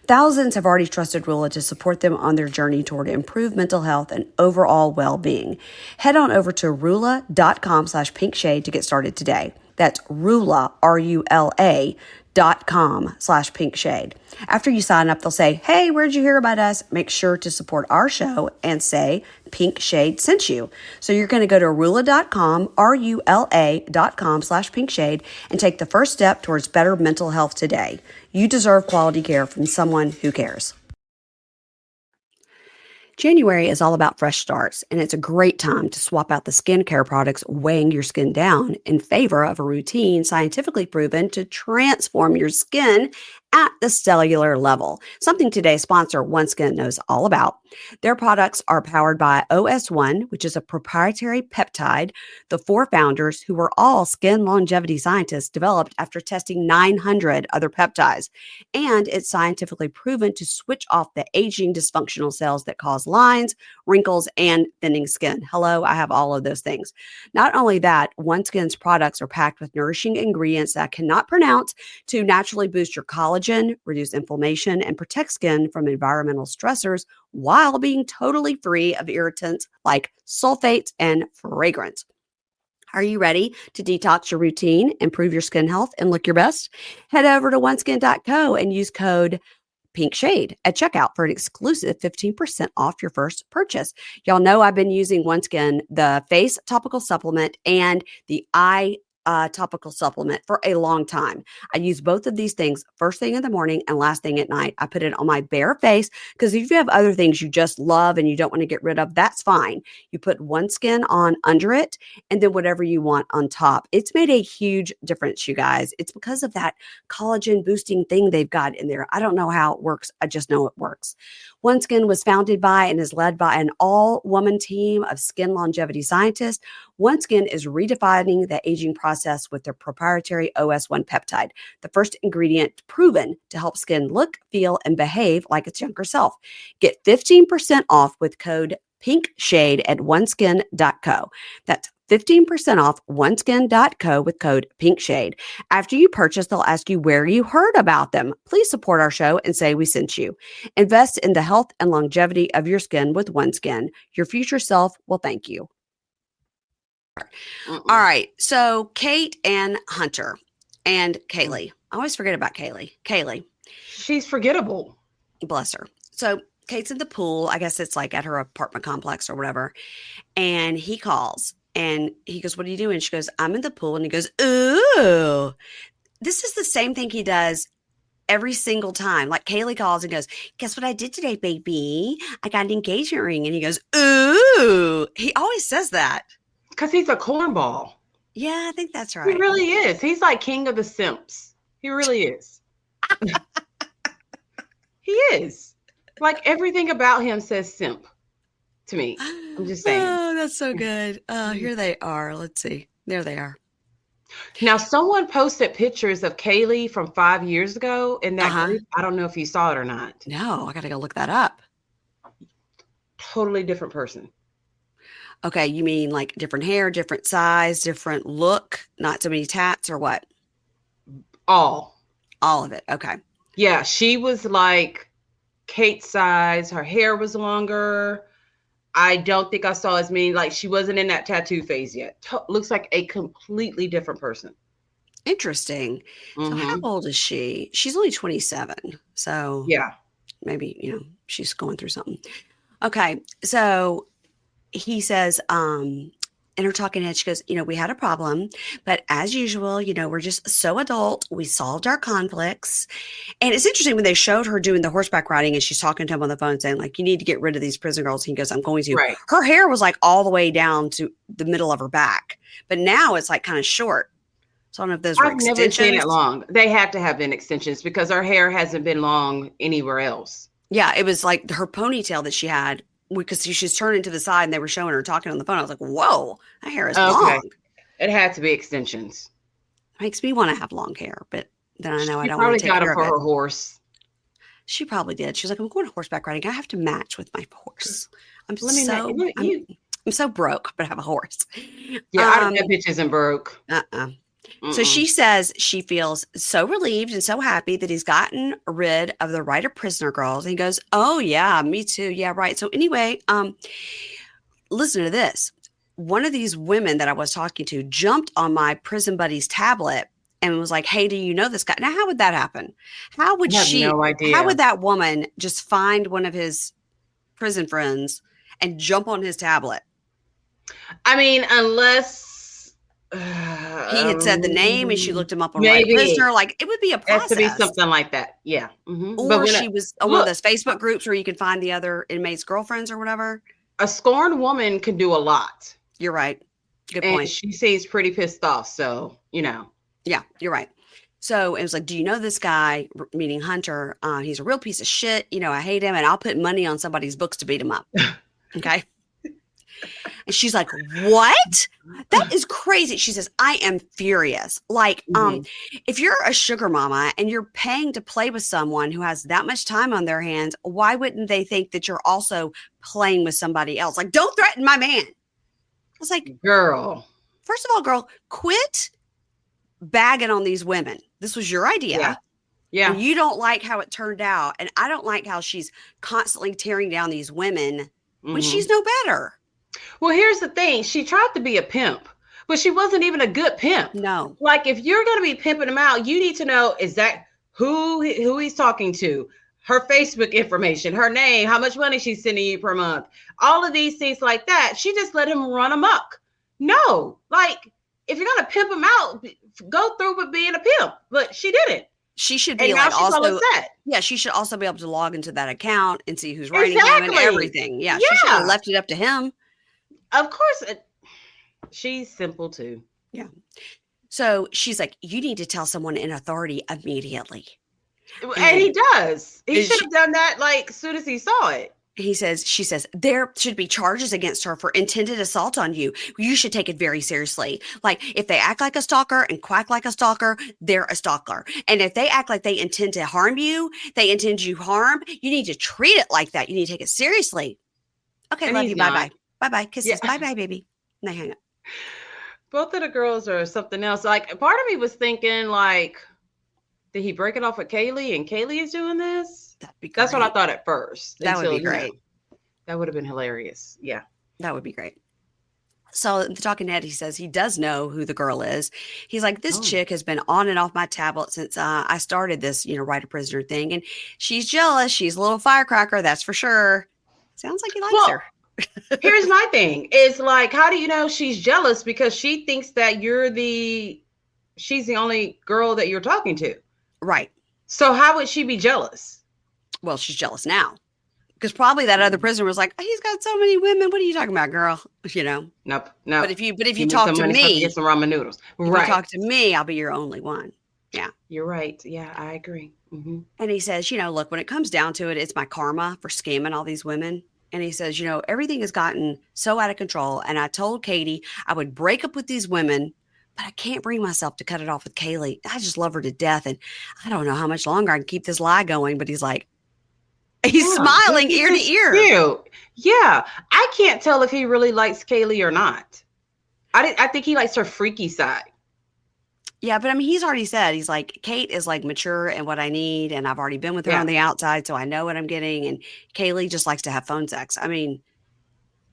Thousands have already trusted Rula to support them on their journey toward improved mental health and overall well-being. Head on over to rula.com/pinkshade to get started today. That's Rula, RULA.com/pinkshade. After you sign up, they'll say, hey, where'd you hear about us? Make sure to support our show and say Pink Shade sent you. So you're going to go to Rula.com, RULA.com/pinkshade, and take the first step towards better mental health today. You deserve quality care from someone who cares. January is all about fresh starts, and it's a great time to swap out the skincare products weighing your skin down in favor of a routine scientifically proven to transform your skin at the cellular level, something today's sponsor, OneSkin, knows all about. Their products are powered by OS1, which is a proprietary peptide the four founders, who were all skin longevity scientists, developed after testing 900 other peptides. And it's scientifically proven to switch off the aging dysfunctional cells that cause lines, wrinkles, and thinning skin. Hello, I have all of those things. Not only that, OneSkin's products are packed with nourishing ingredients that I cannot pronounce to naturally boost your collagen, reduce inflammation, and protect skin from environmental stressors while being totally free of irritants like sulfates and fragrance. Are you ready to detox your routine, improve your skin health, and look your best? Head over to oneskin.co and use code Pink Shade at checkout for an exclusive 15% off your first purchase. Y'all know I've been using OneSkin, the face topical supplement and the eye topical supplement for a long time. I use both of these things first thing in the morning and last thing at night. I put it on my bare face because if you have other things you just love and you don't want to get rid of, that's fine. You put OneSkin on under it and then whatever you want on top. It's made a huge difference, you guys. It's because of that collagen boosting thing they've got in there. I don't know how it works. I just know it works. OneSkin was founded by and is led by an all-woman team of skin longevity scientists. OneSkin is redefining the aging process with their proprietary OS1 peptide, the first ingredient proven to help skin look, feel, and behave like its younger self. Get 15% off with code PINKSHADE at oneskin.co. That's 15% off oneskin.co with code PINKSHADE. After you purchase, they'll ask you where you heard about them. Please support our show and say we sent you. Invest in the health and longevity of your skin with OneSkin. Your future self will thank you. All right. So Kate and Hunter and Kaylee. I always forget about Kaylee. Kaylee. She's forgettable. Bless her. So Kate's in the pool. I guess it's like at her apartment complex or whatever. And he calls and he goes, "What are you doing?" She goes, "I'm in the pool." And he goes, "Ooh." This is the same thing he does every single time. Like Kaylee calls and goes, "Guess what I did today, baby? I got an engagement ring." And he goes, "Ooh." He always says that. Because he's a cornball. Yeah, I think that's right. He really is. He's like king of the simps. He really is. He is. Like everything about him says simp to me. I'm just saying. Oh, that's so good. Here they are. Let's see. There they are. Now, someone posted pictures of Kaylee from 5 years ago in that group. I don't know if you saw it or not. No, I got to go look that up. Totally different person. Okay, you mean like different hair, different size, different look, not so many tats or what? All of it. Okay. Yeah, she was like Kate's size. Her hair was longer. I don't think I saw as many, like she wasn't in that tattoo phase yet. Looks like a completely different person. Interesting. So how old is she? She's only 27. So yeah, maybe, she's going through something. Okay. So he says, in her talking head, she goes, "We had a problem, but as usual, we're just so adult. We solved our conflicts." And it's interesting when they showed her doing the horseback riding and she's talking to him on the phone saying, like, "You need to get rid of these prison girls." He goes, "I'm going to." Right. Her hair was like all the way down to the middle of her back, but now it's like kind of short. So I don't know if those were extensions. I've never seen it long. They had to have been extensions because her hair hasn't been long anywhere else. Yeah, it was like her ponytail that she had because she's turning to the side and they were showing her talking on the phone. I was like, whoa, that hair is long. It had to be extensions. It makes me want to have long hair, but then I know I don't want want to to take care of it. She probably got it for her horse. She probably did. She's like, "I'm going horseback riding. I have to match with my horse. I'm so broke, but I have a horse." Yeah, I don't know bitch isn't broke. So she says she feels so relieved and so happy that he's gotten rid of the writer prisoner girls. And he goes, "Oh yeah, me too. Yeah, right." So anyway, listen to this. One of these women that I was talking to jumped on my prison buddy's tablet and was like, "Hey, do you know this guy?" Now, how would that happen? How would no idea. How would that woman just find one of his prison friends and jump on his tablet? I mean, unless he had said the name and she looked him up on Right Prisoner. Like, it would be a process. It has to be something like that. Yeah. Or she was on one of those Facebook groups where you can find the other inmates' girlfriends or whatever. A scorned woman can do a lot. You're right. Good point. And she seems pretty pissed off. So, Yeah, you're right. So it was like, do you know this guy, meaning Hunter? He's a real piece of shit. I hate him, and I'll put money on somebody's books to beat him up. Okay. And she's like, what? That is crazy. She says, I am furious. Like, Mhm. if you're a sugar mama and you're paying to play with someone who has that much time on their hands, why wouldn't they think that you're also playing with somebody else? Like, don't threaten my man. I was like, Girl. first of all, girl, quit bagging on these women. This was your Yeah. idea. And Yeah. you don't like how it turned out. And I don't like how she's constantly tearing down these women when she's Mhm. no better. Well, here's the thing. She tried to be a pimp, but she wasn't even a good pimp. No, Like if you're going to be pimping him out, you need to know is that who he's talking to, her Facebook information, her name, how much money she's sending you per month, all of these things like that. She just let him run amok. No, like if you're going to pimp him out, go through with being a pimp, but she didn't. she should And be now like she's all also, upset. yeah, she should also be able to log into that account and see who's writing him and Exactly. everything. Yeah, she shouldn't have Yeah. left it up to him. Of course. She's simple too. Yeah. So she's like, you need to tell someone in authority immediately. And And he does. He should she, have done that like as soon as he saw it. she says, there should be charges against her for intended assault on you. You should take it very seriously. Like, if they act like a stalker and quack like a stalker, they're a stalker. And if they act like they intend to harm you, they intend you harm, you need to treat it like that. You need to take it seriously. Okay, And love he's you. Bye not. bye. Bye bye. Yeah. Kisses. Bye bye, baby. And they hang up. Both of the girls are something else. Like part of me was thinking, like, did he break it off with Kaylee and Kaylee is doing this? That'd be That's what I great. thought at first. That would Until, be great. that would have been hilarious. Yeah. That would be great. So the talking head, he says he does know who the girl is. He's like, this Oh. chick has been on and off my tablet since I started this, write a prisoner thing. And she's jealous. She's a little firecracker. That's for sure. Sounds like he likes Well, her. here's my thing. It's like, how do you know she's jealous? Because she thinks that she's the only girl that you're talking to. Right. So how would she be jealous? Well, she's jealous now. Because probably that other prisoner was like, oh, he's got so many women. What are you talking about, girl? Nope. No. But if you Give me talk some to money so I can me, get some ramen noodles. if you Right. talk to me, I'll be your only one. Yeah. You're right. Yeah, I agree. Mm-hmm. And he says, look, when it comes down to it, it's my karma for scamming all these women. And he says, everything has gotten so out of control. And I told Katie I would break up with these women, but I can't bring myself to cut it off with Kaylee. I just love her to death. And I don't know how much longer I can keep this lie going. But he's like, he's Yeah, smiling he's ear to just ear. cute. Yeah, I can't tell if he really likes Kaylee or not. I think he likes her freaky side. Yeah, but I mean, he's already said, he's like, Kate is like mature and what I need. And I've already been with her on Yeah, the outside. So I know what I'm getting. And Kaylee just likes to have phone sex. I mean,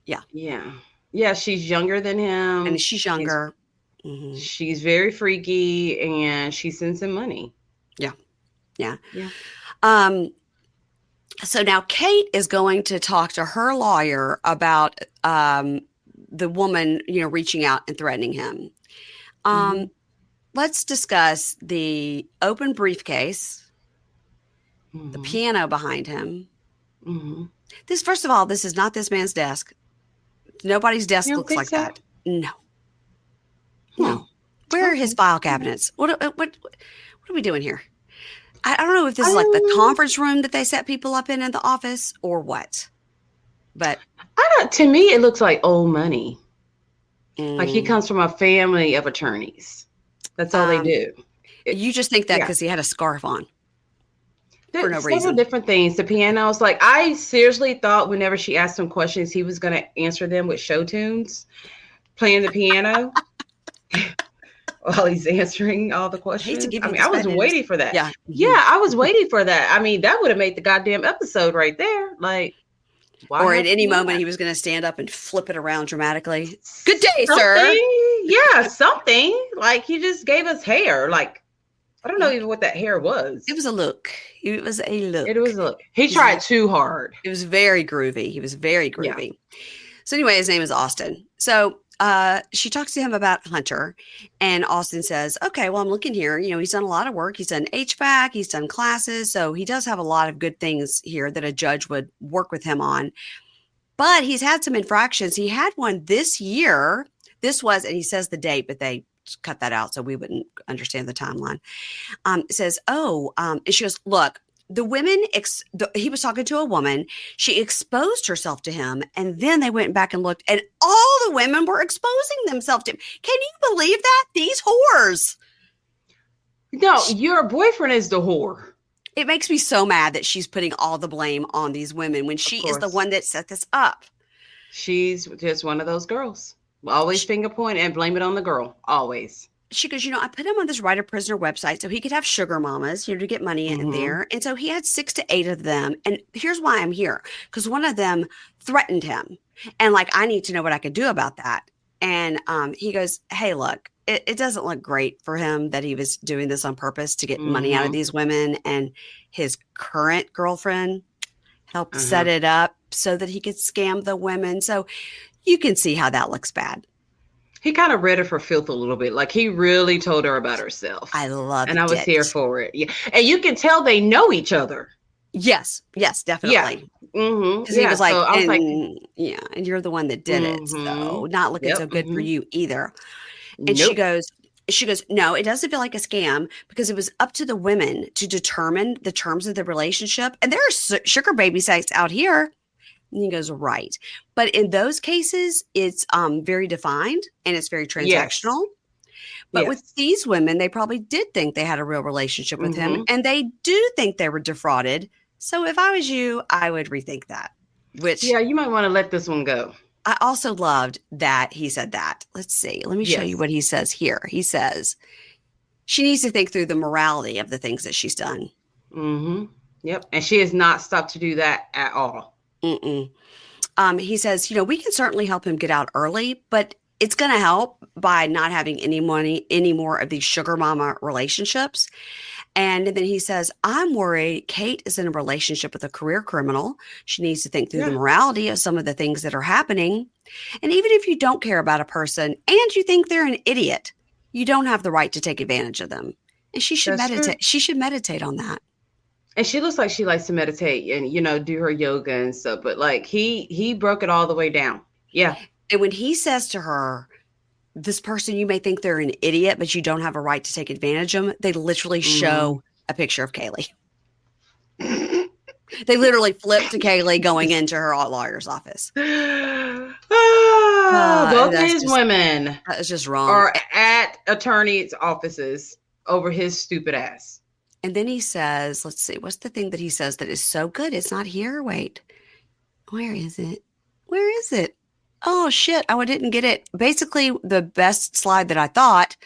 yeah. yeah, yeah. She's younger than And him. she's She's younger. Hmm. she's very freaky, and she sends him money. Yeah. Yeah. Yeah. Um, so now Kate is going to talk to her lawyer about the woman, reaching out and threatening him. Mm-hmm. Let's discuss the open briefcase, the Mm-hmm. piano behind him. Mm-hmm. First of all, this is not this man's desk. Nobody's desk You don't looks think like so? that. No, Huh. no. Where are his Okay. file All right. cabinets? What are we doing here? I don't know if this I is like the don't know. conference room that they set people up in the office or what, but I don't. To me, it looks like old money. Like he mm, comes from a family of attorneys. That's all they um, do. you just think that Yeah. because he had a scarf on for no Several reason. different things. The piano was like, I seriously thought whenever she asked him questions, he was going to answer them with show tunes, playing the piano while he's answering all the I hate to questions. give I you mean, this I was bad news. waiting for that. Yeah. Mhm. Yeah, I was waiting for that. I mean, that would have made the goddamn episode right there. Like, why Or at have to any do moment, that? he was going to stand up and flip it around dramatically. Good day, sir. Something. Yeah, something. Like, he just gave us hair. Like, I don't know Yep. even what that hair was. It was a look. It was a It look. was a, he He's tried too hard. It was very groovy. He was very Yeah. groovy. So anyway, his name is Austin. So she talks to him about Hunter, and Austin says, okay, well, I'm looking here. He's done a lot of work. He's done HVAC. He's done classes. So he does have a lot of good things here that a judge would work with him on. But he's had some infractions. He had one this year. This was, and he says the date, but they cut that out so we wouldn't understand the timeline. It says, and she goes, look, the women, he was talking to a woman. She exposed herself to him, and then they went back and looked, and all the women were exposing themselves to him. Can you believe that? These whores. No, your boyfriend is the whore. It makes me so mad that she's putting all the blame on these women when she is the one that set this up. She's just one of those girls. Always finger point and blame it on the girl. Always. She goes, I put him on this writer-prisoner website so he could have sugar mamas, to get money in there. And so he had 6 to 8 of them. And here's why I'm here. Because one of them threatened him. And I need to know what I could do about that. And he goes, hey, look, it doesn't look great for him that he was doing this on purpose to get money out of these women. And his current girlfriend helped set it up so that he could scam the women. So you can see how that looks bad. He kind of read her for filth a little bit. He really told her about herself. I loved it. And I was here for it. Yeah. And you can tell they know each other. Yes, definitely. Yeah. Because he was like, so I was and you're the one that did it. So not looking so good for you either. And she goes, no, it doesn't feel like a scam because it was up to the women to determine the terms of the relationship. And there are sugar baby sites out here. And he goes, right. But in those cases, it's very defined and it's very transactional. Yes. But with these women, they probably did think they had a real relationship with him. And they do think they were defrauded. So if I was you, I would rethink that. You might want to let this one go. I also loved that he said that. Let's see. Let me show you what he says here. He says, she needs to think through the morality of the things that she's done. Yep. And she has not stopped to do that at all. He says, we can certainly help him get out early, but it's going to help by not having any more of these sugar mama relationships. And then he says, I'm worried Kate is in a relationship with a career criminal. She needs to think through the morality of some of the things that are happening. And even if you don't care about a person and you think they're an idiot, you don't have the right to take advantage of them. And she should meditate. True. She should meditate on that. And she looks like she likes to meditate and, do her yoga and stuff. But he broke it all the way down. Yeah. And when he says to her, this person, you may think they're an idiot, but you don't have a right to take advantage of them. They literally show a picture of Kaylee. They literally flip to Kaylee going into her lawyer's office. Both his women that is just wrong. Are at attorneys' offices over his stupid ass. And then he says, let's see, what's the thing that he says that is so good? It's not here. Wait, where is it? Where is it? Oh, shit. Oh, I didn't get it. Basically, the best slide that I thought,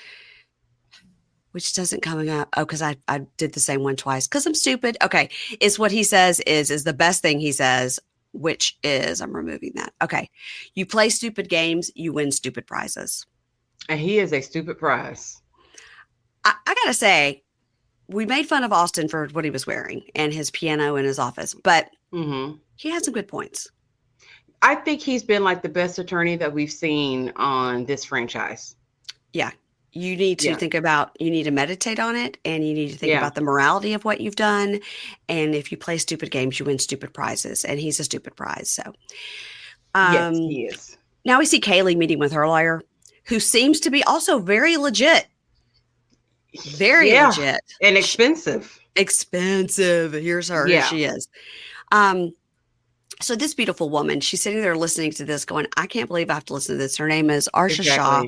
which doesn't coming up. Oh, because I did the same one twice because I'm stupid. Okay. It's what he says is the best thing he says, which is, I'm removing that. Okay. You play stupid games, you win stupid prizes. And he is a stupid prize. I got to say, we made fun of Austin for what he was wearing and his piano in his office, but he had some good points. I think he's been the best attorney that we've seen on this franchise. Yeah. You need to think about, you need to meditate on it and you need to think about the morality of what you've done. And if you play stupid games, you win stupid prizes. And he's a stupid prize. So, yes, he is. Now we see Kaylee meeting with her lawyer, who seems to be also very legit. Very legit. And expensive. Expensive. Here's her. Here she is. So this beautiful woman, she's sitting there listening to this going, I can't believe I have to listen to this. Her name is Arsha Shah.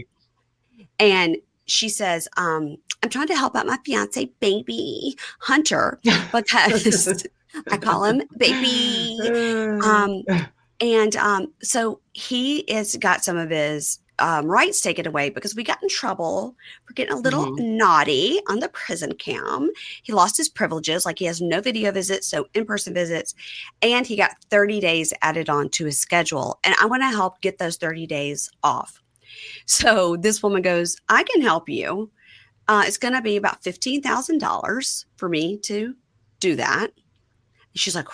And she says, I'm trying to help out my fiance, baby Hunter, because I call him baby. So he has got some of his rights taken away because we got in trouble for getting a little naughty on the prison cam. He lost his privileges, he has no video visits, so in-person visits, and he got 30 days added on to his schedule. And I want to help get those 30 days off. So this woman goes, I can help you. It's going to be about $15,000 for me to do that. And she's like,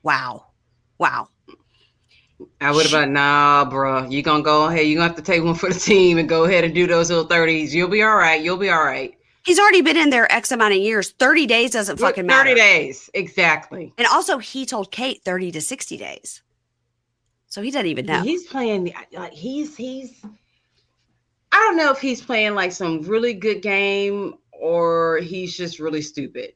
wow. I would have been, nah, bro. You're going to go ahead. You're going to have to take one for the team and go ahead and do those little 30s. You'll be all right. He's already been in there X amount of years. 30 days doesn't fucking matter. 30 days. Exactly. And also he told Kate 30 to 60 days. So he doesn't even know. He's playing, he's I don't know if he's playing like some really good game or he's just really stupid.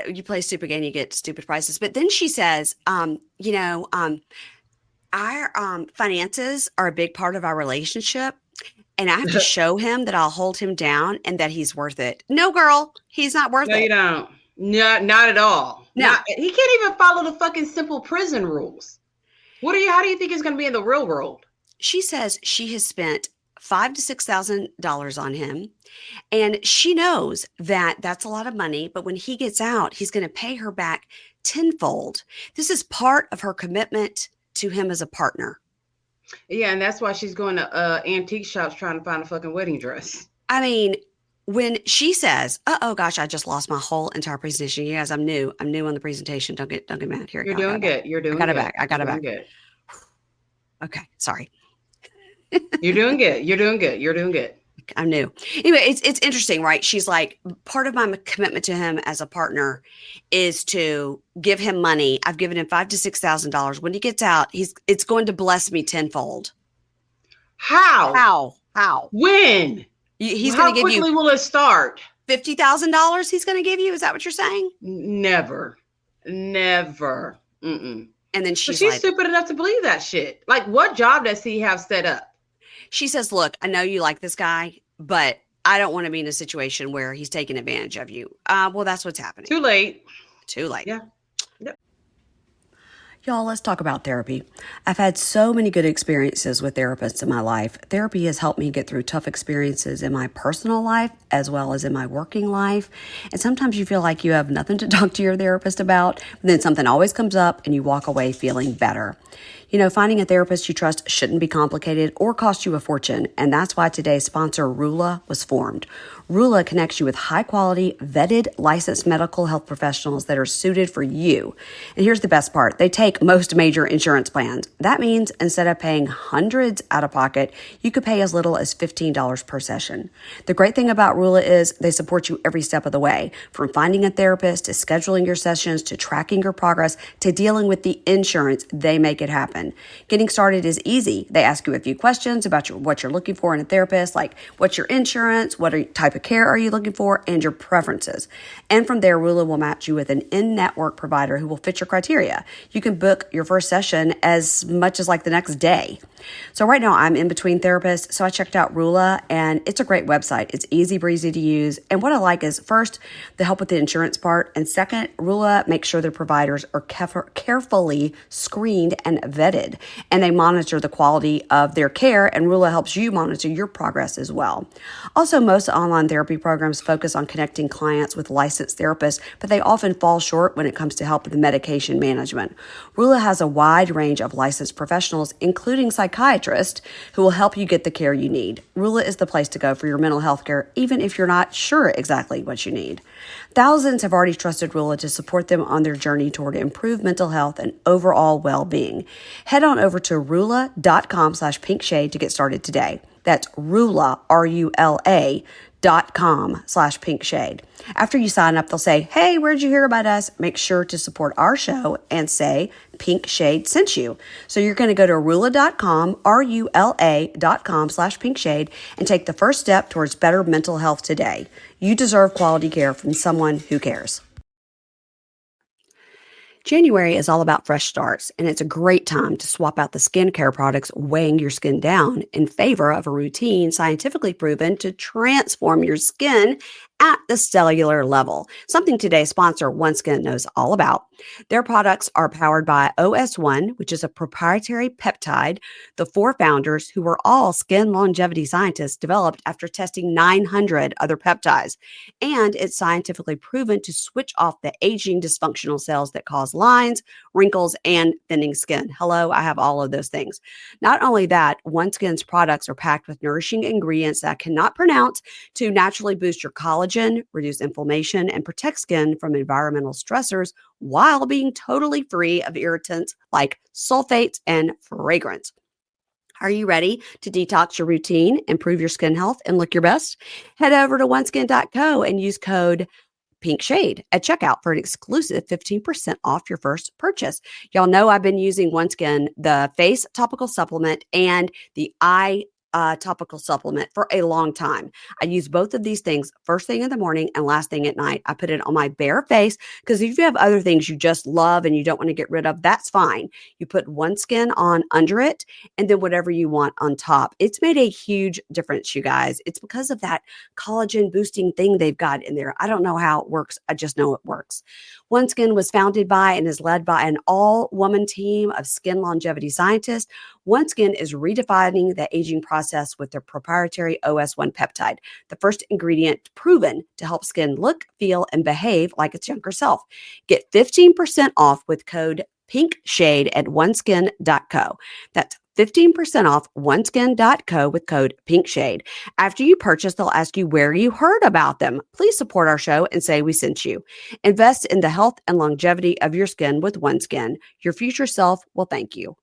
You play stupid game, you get stupid prices. But then she says, our finances are a big part of our relationship. And I have to show him that I'll hold him down and that he's worth it. No, girl, he's not worth No, you it. don't. No, not at all. No, Not he can't even follow the fucking simple prison rules. How do you think he's gonna be in the real world? she says she has spent $5,000 to $6,000 on him. And she knows that that's a lot of money, but when he gets out, he's going to pay her back tenfold. This is part of her commitment to him as a partner. Yeah, and that's why she's going to antique shops trying to find a fucking wedding dress. I mean, when she says, "Oh gosh, I just lost my whole entire presentation." You guys, I'm new. I'm new on the presentation. Don't get mad. Here, You're I got doing it back. good. You're I doing got it good. back. I You're got it doing back. good. Okay, sorry. You're doing good. You're doing good. You're doing good. I'm new. Anyway, it's interesting, right? She's like, part of my commitment to him as a partner is to give him money. I've given him $5,000 to $6,000. When he gets out, it's going to bless me tenfold. How? How? When? He's going How to give you quickly will it start? $50,000. He's going to give you. Is that what you're saying? Never. Never. Mm-mm. And then But she's she's like, stupid enough to believe that shit. Like, what job does he have set up? she says, "Look, I know you like this guy, but I don't want to be in a situation where he's taking advantage of you." Well, that's what's happening. Too late. Too late. Yeah. Yep. Y'all, let's talk about therapy. I've had so many good experiences with therapists in my life. Therapy has helped me get through tough experiences in my personal life as well as in my working life. And sometimes you feel like you have nothing to talk to your therapist about, but then something always comes up and you walk away feeling better. You know, finding a therapist you trust shouldn't be complicated or cost you a fortune, and that's why today's sponsor, Rula, was formed. Rula connects you with high-quality, vetted, licensed medical health professionals that are suited for you. And here's the best part. They take most major insurance plans. That means instead of paying hundreds out of pocket, you could pay as little as $15 per session. The great thing about Rula is they support you every step of the way, from finding a therapist to scheduling your sessions to tracking your progress to dealing with the insurance. They make it happen. Getting started is easy. They ask you a few questions about what you're looking for in a therapist, like what's your insurance, type of care are you looking for, and your preferences. And from there, Rula will match you with an in-network provider who will fit your criteria. You can book your first session as much as like the next day. So right now I'm in between therapists, so I checked out Rula, and it's a great website. It's easy breezy to use. And what I like is, first, the help with the insurance part, and second, Rula makes sure their providers are carefully screened and vetted, and they monitor the quality of their care, and Rula helps you monitor your progress as well. Also, most online therapy programs focus on connecting clients with licensed therapists, but they often fall short when it comes to help with medication management. Rula has a wide range of licensed professionals, including psychiatrists, who will help you get the care you need. Rula is the place to go for your mental health care, even if you're not sure exactly what you need. Thousands have already trusted Rula to support them on their journey toward improved mental health and overall well-being. Head on over to rula.com/pinkshade to get started today. That's Rula, RULA.com/pinkshade. After you sign up, they'll say, "Hey, where'd you hear about us?" Make sure to support our show and say Pink Shade sent you. So you're going to go to Rula.com, RULA.com/pinkshade, and take the first step towards better mental health today. You deserve quality care from someone who cares. January is all about fresh starts, and it's a great time to swap out the skincare products weighing your skin down in favor of a routine scientifically proven to transform your skin at the cellular level, something today's sponsor, OneSkin, knows all about. Their products are powered by OS1, which is a proprietary peptide the four founders, who were all skin longevity scientists, developed after testing 900 other peptides. And it's scientifically proven to switch off the aging dysfunctional cells that cause lines, wrinkles, and thinning skin. Hello, I have all of those things. Not only that, OneSkin's products are packed with nourishing ingredients that I cannot pronounce to naturally boost your collagen, reduce inflammation, and protect skin from environmental stressors while being totally free of irritants like sulfates and fragrance. Are you ready to detox your routine, improve your skin health, and look your best? Head over to oneskin.co and use code Pink Shade at checkout for an exclusive 15% off your first purchase. Y'all know I've been using OneSkin, the face topical supplement and the eye topical supplement for a long time. I use both of these things first thing in the morning and last thing at night. I put it on my bare face because if you have other things you just love and you don't want to get rid of, that's fine. You put OneSkin on under it and then whatever you want on top. It's made a huge difference, you guys. It's because of that collagen boosting thing they've got in there. I don't know how it works. I just know it works. OneSkin was founded by and is led by an all-woman team of skin longevity scientists. OneSkin is redefining the aging process with their proprietary OS1 peptide, the first ingredient proven to help skin look, feel, and behave like its younger self. Get 15% off with code PINKSHADE at oneskin.co. That's 15% off oneskin.co with code PINKSHADE. After you purchase, they'll ask you where you heard about them. Please support our show and say we sent you. Invest in the health and longevity of your skin with OneSkin. Your future self will thank you.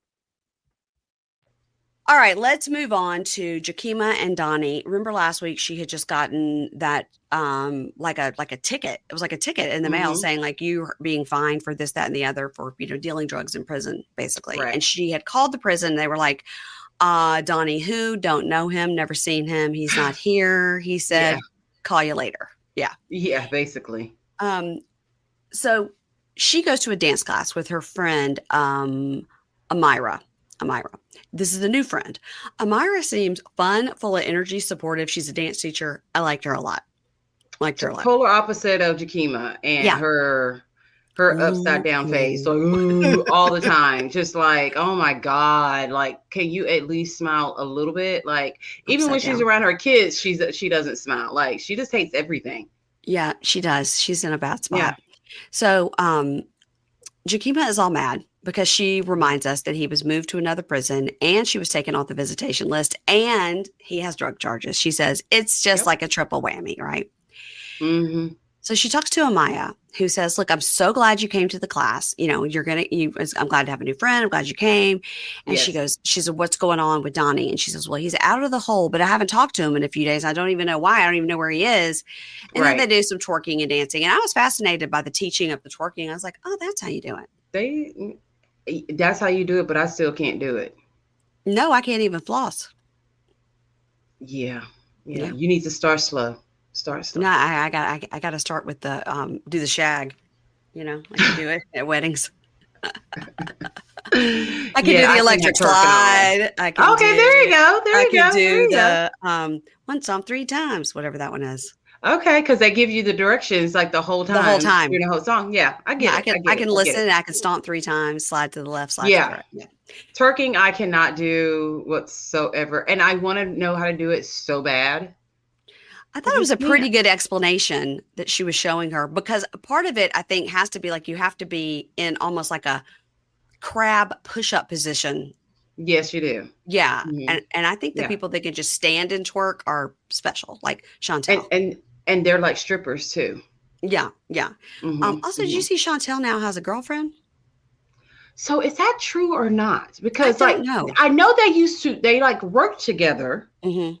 All right, let's move on to Jakima and Donnie. Remember last week she had just gotten that like a ticket. It was like a ticket in the mail saying like you being fined for this, that, and the other for dealing drugs in prison, basically. Right. And she had called the prison. They were like, Donnie who? Don't know him, never seen him. He's not here. He said, call you later. Yeah. Yeah, basically. So she goes to a dance class with her friend Amira. This is a new friend. Amira seems fun, full of energy, supportive. She's a dance teacher. I liked her a lot. Polar opposite of Jakima and her upside down face, like ooh, all the time, just like, oh my God, like, can you at least smile a little bit? Like, even when she's around her kids, she doesn't smile. Like, she just hates everything. Yeah, she does. She's in a bad spot. Yeah. So Jakima is all mad because she reminds us that he was moved to another prison and she was taken off the visitation list and he has drug charges. She says it's just like a triple whammy, right? Mm-hmm. So she talks to Amaya, who says, look, I'm so glad you came to the class. I'm glad to have a new friend. I'm glad you came. And she said, what's going on with Donnie? And she says, well, he's out of the hole, but I haven't talked to him in a few days. I don't even know why. I don't even know where he is. And then they do some twerking and dancing. And I was fascinated by the teaching of the twerking. I was like, oh, that's how you do it. That's how you do it, but I still can't do it. No, I can't even floss. Yeah. You need to start slow. No, I got to start with the do the shag, like you do it at weddings. I can do the electric slide. There you go. I can do the one song 3 times, whatever that one is. Okay, because they give you the directions like the whole time. During the whole song. Yeah, I get it. I can listen and I can stomp 3 times, slide to the left, slide to the right. Yeah. Twerking, I cannot do whatsoever. And I want to know how to do it so bad. I thought it was a pretty good explanation that she was showing her, because part of it, I think, has to be like you have to be in almost like a crab push-up position. Yes, you do. Yeah. Mm-hmm. And I think the people that can just stand and twerk are special, like Chantel. And they're like strippers too. Yeah. Yeah. Mm-hmm. Also, did you see Chantel now has a girlfriend? So is that true or not? Because I don't know. I know they like work together. Mm-hmm.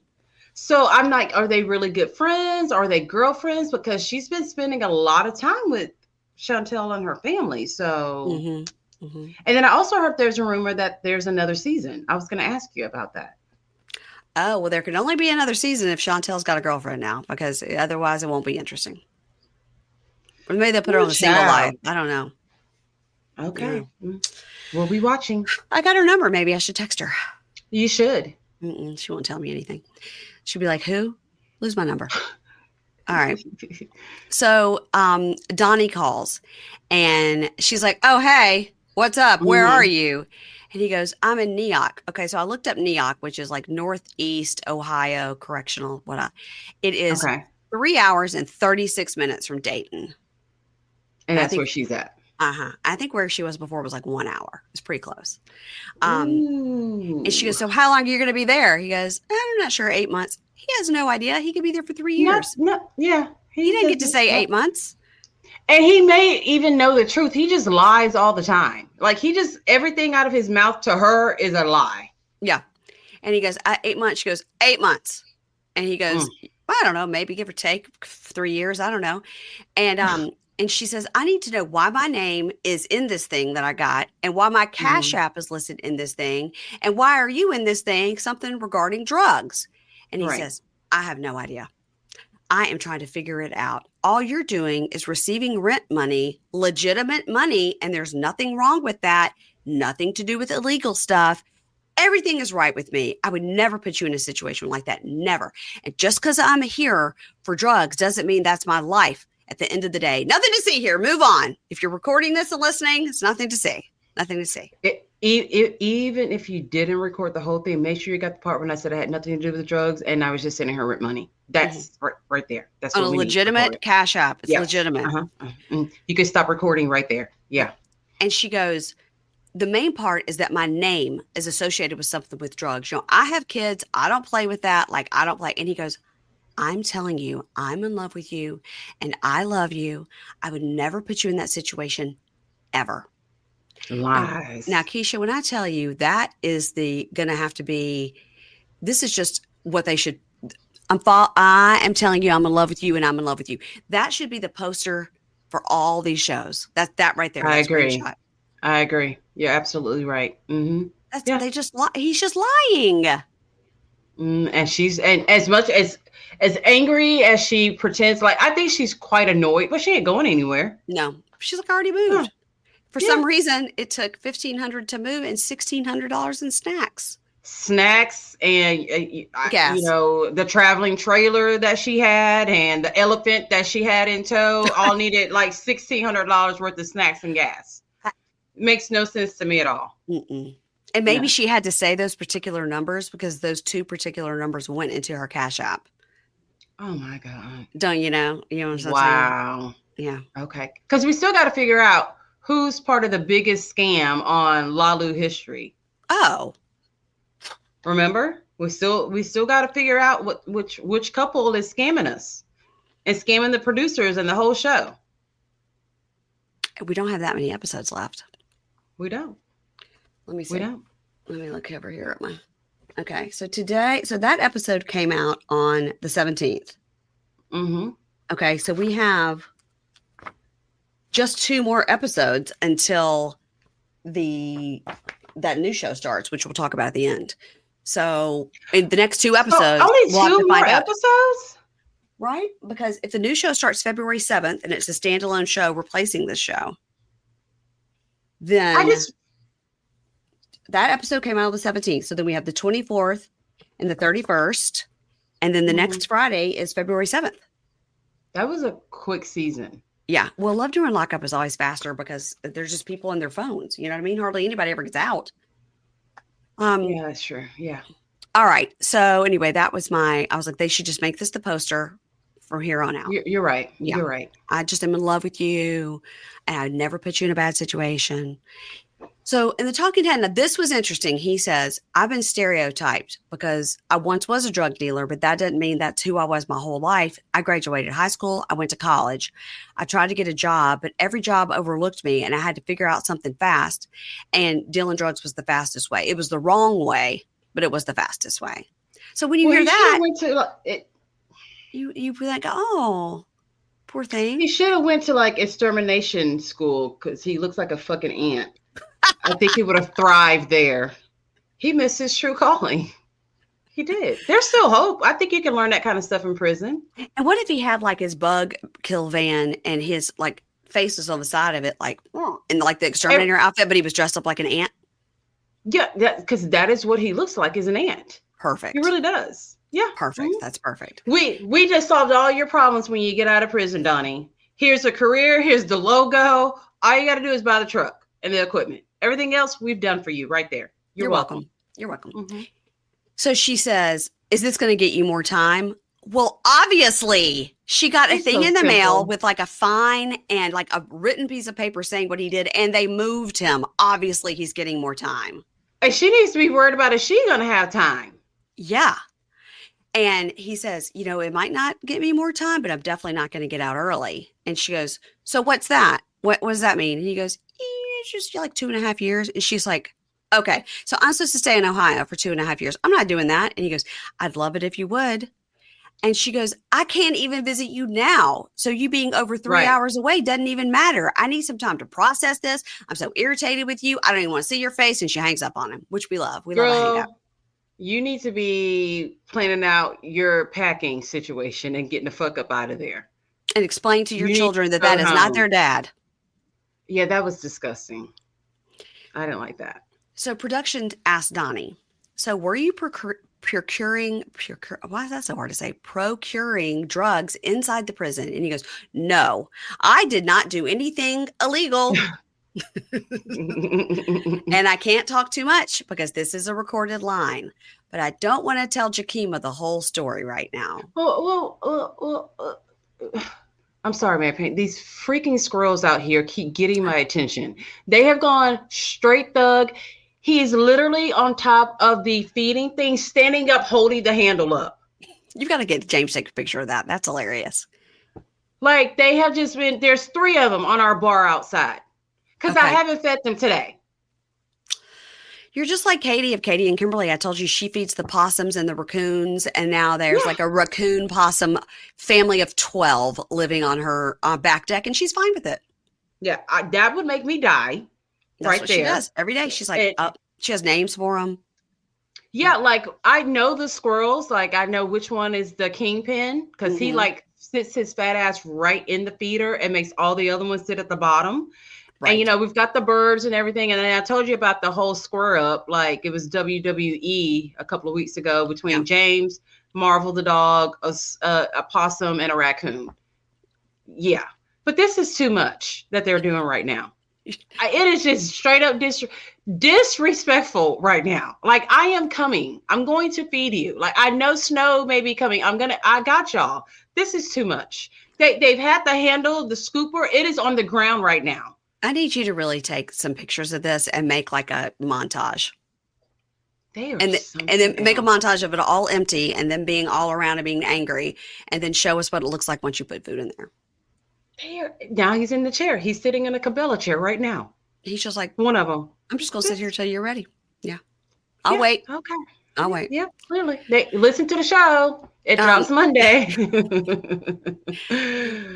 So I'm like, are they really good friends? Are they girlfriends? Because she's been spending a lot of time with Chantel and her family. So, and then I also heard there's a rumor that there's another season. I was going to ask you about that. Oh, well, there can only be another season if Chantel's got a girlfriend now, because otherwise it won't be interesting. Or maybe they'll put her on a single life. I don't know. Okay. We'll be watching. I got her number. Maybe I should text her. You should. She won't tell me anything. She'll be like, who? Lose my number. All right. So Donnie calls and she's like, oh, hey, what's up? Where are you? And he goes, I'm in Neok. Okay. So I looked up Neok, which is like Northeast Ohio Correctional. It is 3 hours and 36 minutes from Dayton. And that's where she's at. I think where she was before was like 1 hour. It's pretty close. And she goes, so how long are you going to be there? He goes, I'm not sure. 8 months. He has no idea. He could be there for 3 years. He didn't get to say 8 months. And he may even know the truth. He just lies all the time. Like everything out of his mouth to her is a lie. Yeah. And he goes, 8 months. She goes, 8 months. And he goes, I don't know, maybe give or take 3 years. I don't know. And And she says, I need to know why my name is in this thing that I got and why my Cash Mhm. App is listed in this thing. And why are you in this thing? Something regarding drugs. And he Right. says, I have no idea. I am trying to figure it out. All you're doing is receiving rent money, legitimate money, and there's nothing wrong with that. Nothing to do with illegal stuff. Everything is right with me. I would never put you in a situation like that. Never. And just because I'm here for drugs doesn't mean that's my life at the end of the day. Nothing to see here. Move on. If you're recording this and listening, it's nothing to see. Nothing to see. Even if you didn't record the whole thing, make sure you got the part when I said I had nothing to do with the drugs and I was just sending her rent money. Mhm. That's right there. That's On what a we need recorded. legitimate Cash App. It's Yes. legitimate. You can stop recording right there. Yeah. And she goes, the main part is that my name is associated with something with drugs. I have kids. I don't play with that. Like, I don't play. And he goes, I'm telling you, I'm in love with you and I love you. I would never put you in that situation ever. Now, Lies. Keisha, when I tell you that is going to have to be, this is just what they should, I am telling you, I'm in love with you and I'm in love with you. That should be the poster for all these shows. That right there, I that agree. screenshot. I agree. You're absolutely right. Yeah. They just lie. He's just lying. And she's and as angry as she pretends, like I think she's quite annoyed, but she ain't going anywhere. No, she's like, I already Oh, moved. For yeah. some reason, it took $1,500 to move and $1,600 in snacks. Snacks and Gas. the traveling trailer that she had and the elephant that she had in tow all needed like $1,600 worth of snacks and gas. Makes no sense to me at all. Mm-mm. And maybe No. she had to say those particular numbers because those two particular numbers went into her Cash App. Oh my god. Don't you know? You know what I'm saying? Wow. Yeah. Okay. Because we still got to figure out who's part of the biggest scam on Lalu history. Oh, Remember, we still got to figure out which couple is scamming us and scamming the producers and the whole show. we don't have that many episodes left. We don't. Let me We see. don't. Let me look over here at my. Okay. So that episode came out on the 17th. Mm-hmm. Okay. So we have just 2 more episodes until that new show starts, which we'll talk about at the end. So in the next 2 So episodes, only we'll have to two more find out. episodes. Right? Because if the new show starts February 7th and it's a standalone show replacing this show, I then just that episode came out on the 17th. So then we have the 24th and the 31st. And then the next Friday is February 7th. that was a quick season. Yeah. Well, Love During Lockup is always faster because there's just people on their phones. You know what I mean? Hardly anybody ever gets out. Yeah, that's true. Yeah. All right. So anyway, I was like, they should just make this the poster from here on out. You're right. Yeah. You're right. I just am in love with you and I'd never put you in a bad situation. So in the talking head, now this was interesting. He says, I've been stereotyped because I once was a drug dealer, but that doesn't mean that's who I was my whole life. I graduated high school. I went to college. I tried to get a job, but every job overlooked me and I had to figure out something fast. And dealing drugs was the fastest way. It was the wrong way, but it was the fastest way. So when you hear that, Went to it. you like, oh, poor thing. He should have went to like extermination school because he looks like a fucking ant. I think he would have thrived there. He missed his true calling. He did. There's still hope. I think you can learn that kind of stuff in prison. And what if he had like his bug kill van and his like faces on the side of it, like in like the exterminator outfit, but he was dressed up like an ant? Yeah, because that is what he looks like, is an ant. Perfect. He really does. Yeah. Perfect. Mm-hmm. That's perfect. We just solved all your problems when you get out of prison, Donnie. Here's a career. Here's the logo. All you got to do is buy the truck and the equipment. Everything else we've done for you right there. You're welcome. You're welcome. Mm-hmm. So she says, is this going to get you more time? Well, obviously, she got a thing in the mail with like a fine and like a written piece of paper saying what he did, and they moved him. Obviously, he's getting more time. And she needs to be worried about, is she going to have time? Yeah. And he says, it might not get me more time, but I'm definitely not going to get out early. And she goes, so what's that? What does that mean? And he goes, it's just like 2.5 years. And she's like, okay, so I'm supposed to stay in Ohio for 2.5 years. I'm not doing that. And he goes, I'd love it if you would. And she goes, I can't even visit you now. So you being over 3 hours Right. away doesn't even matter. I need some time to process this. I'm so irritated with you. I don't even want to see your face. And she hangs up on him, which we love. We love a hang up. Girl, you need to be planning out your packing situation and getting the fuck up out of there. And explain to your You need children to that go that is not their home. dad. Yeah, that was disgusting. I didn't like that. So production asked Donnie, so were you why is that so hard to say? Procuring drugs inside the prison? And he goes, no, I did not do anything illegal. And I can't talk too much because this is a recorded line. But I don't want to tell Jakima the whole story right now. I'm sorry, man. These freaking squirrels out here keep getting my attention. They have gone straight thug. He is literally on top of the feeding thing, standing up, holding the handle up. You've got to get James take a picture of that. That's hilarious. Like they have just been, there's 3 of them on our bar outside because I Okay. haven't fed them today. You're just like Katie of Katie and Kimberly. I told you she feeds the possums and the raccoons, and now there's Yeah. like a raccoon possum family of 12 living on her back deck, and she's fine with it. Yeah, that would make me die. That's right what there. she does every day. She's like, she has names for them. Yeah, like I know the squirrels. Like I know which one is the kingpin because he like sits his fat ass right in the feeder and makes all the other ones sit at the bottom. Right. And we've got the birds and everything. And then I told you about the whole square up. Like it was WWE a couple of weeks ago between James, Marvel the dog, a possum, and a raccoon. Yeah, but this is too much that they're doing right now. It is just straight up disrespectful right now. Like I am coming. I'm going to feed you. Like I know snow may be coming. I got y'all. This is too much. They've had the handle, the scooper. It is on the ground right now. I need you to really take some pictures of this and make like a montage. They are and then make a montage of it all empty and then being all around and being angry, and then show us what it looks like once you put food in there. Now he's in the chair. He's sitting in a Cabela chair right now. He's just like, one of them. I'm just going to sit here till you're ready. Yeah. I'll wait. Okay. I'll wait. Yeah, clearly. Listen to the show. It drops Monday.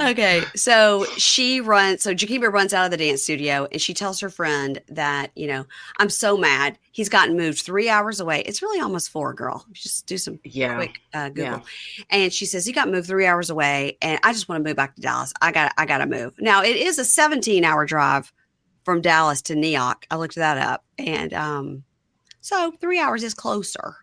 Okay. So Jakima runs out of the dance studio and she tells her friend that, I'm so mad. He's gotten moved 3 hours away. It's really almost 4, girl. Just do some quick Google. Yeah. And she says, he got moved 3 hours away and I just want to move back to Dallas. I got to move. Now it is a 17-hour drive from Dallas to Newark. I looked that up. And, so 3 hours is closer.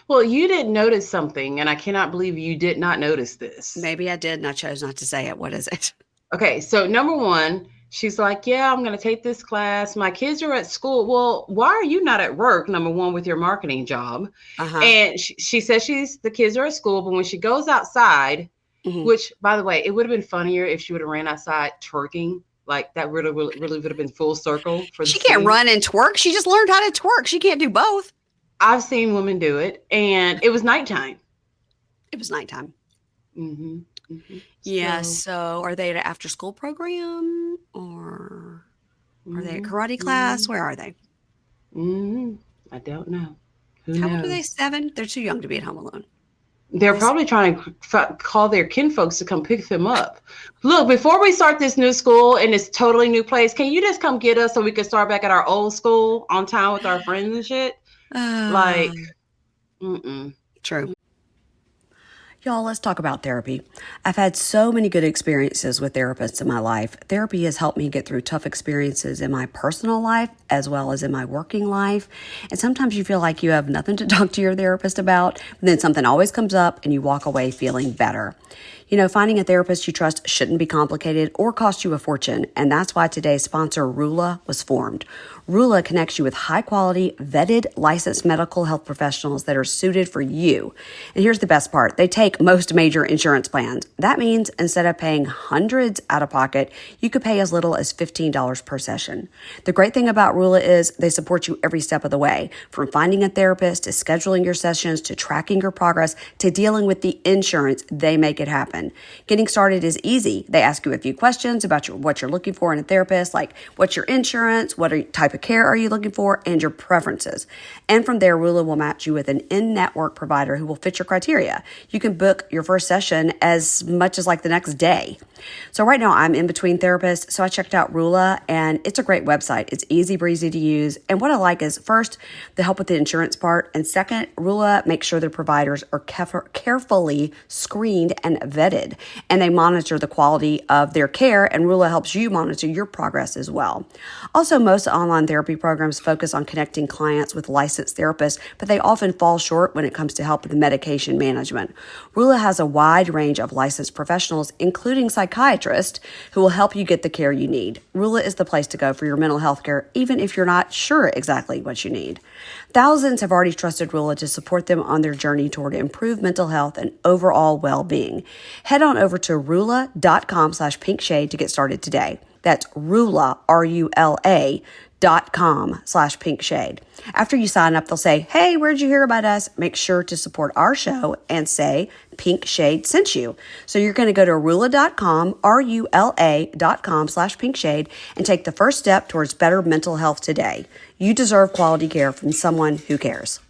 Well, you didn't notice something, and I cannot believe you did not notice this. Maybe I did, and I chose not to say it. What is it? Okay, so number one, she's like, yeah, I'm going to take this class. My kids are at school. Well, why are you not at work, number one, with your marketing job? And she says the kids are at school, but when she goes outside, which, by the way, it would have been funnier if she would have ran outside twerking. Like that really would have been full circle for the She can't scene. Run and twerk. She just learned how to twerk. She can't do both. I've seen women do it, and it was nighttime. It was nighttime. Yeah. So are they at an after school program or are they at karate class? Where are they? I don't know. How old are they? 7? They're too young to be at home alone. They're probably trying to call their kinfolks to come pick them up. Look, before we start this new school in this totally new place, can you just come get us so we can start back at our old school on time with our friends and shit? True. Y'all, let's talk about therapy. I've had so many good experiences with therapists in my life. Therapy has helped me get through tough experiences in my personal life as well as in my working life. And sometimes you feel like you have nothing to talk to your therapist about, but then something always comes up and you walk away feeling better. Finding a therapist you trust shouldn't be complicated or cost you a fortune, and that's why today's sponsor, Rula, was formed. Rula connects you with high-quality, vetted, licensed medical health professionals that are suited for you. And here's the best part. They take most major insurance plans. That means instead of paying hundreds out of pocket, you could pay as little as $15 per session. The great thing about Rula is they support you every step of the way, from finding a therapist to scheduling your sessions to tracking your progress to dealing with the insurance. They make it happen. Getting started is easy. They ask you a few questions about what you're looking for in a therapist, like what's your insurance, what type of care are you looking for, and your preferences. And from there, Rula will match you with an in-network provider who will fit your criteria. You can book book your first session as much as like the next day. So right now I'm in between therapists, so I checked out Rula, and it's a great website. It's easy breezy to use. And what I like is, first, the help with the insurance part, and second, Rula makes sure their providers are carefully screened and vetted, and they monitor the quality of their care, and Rula helps you monitor your progress as well. Also, most online therapy programs focus on connecting clients with licensed therapists, but they often fall short when it comes to help with medication management. Rula has a wide range of licensed professionals, including psychiatrists, who will help you get the care you need. Rula is the place to go for your mental health care, even if you're not sure exactly what you need. Thousands have already trusted Rula to support them on their journey toward improved mental health and overall well-being. Head on over to rula.com/pinkshade to get started today. That's Rula, RULA.com/pinkshade. After you sign up, they'll say, "Hey, where'd you hear about us?" Make sure to support our show and say Pink Shade sent you. So you're going to go to Rula.com, RULA.com/pinkshade, and take the first step towards better mental health today. You deserve quality care from someone who cares.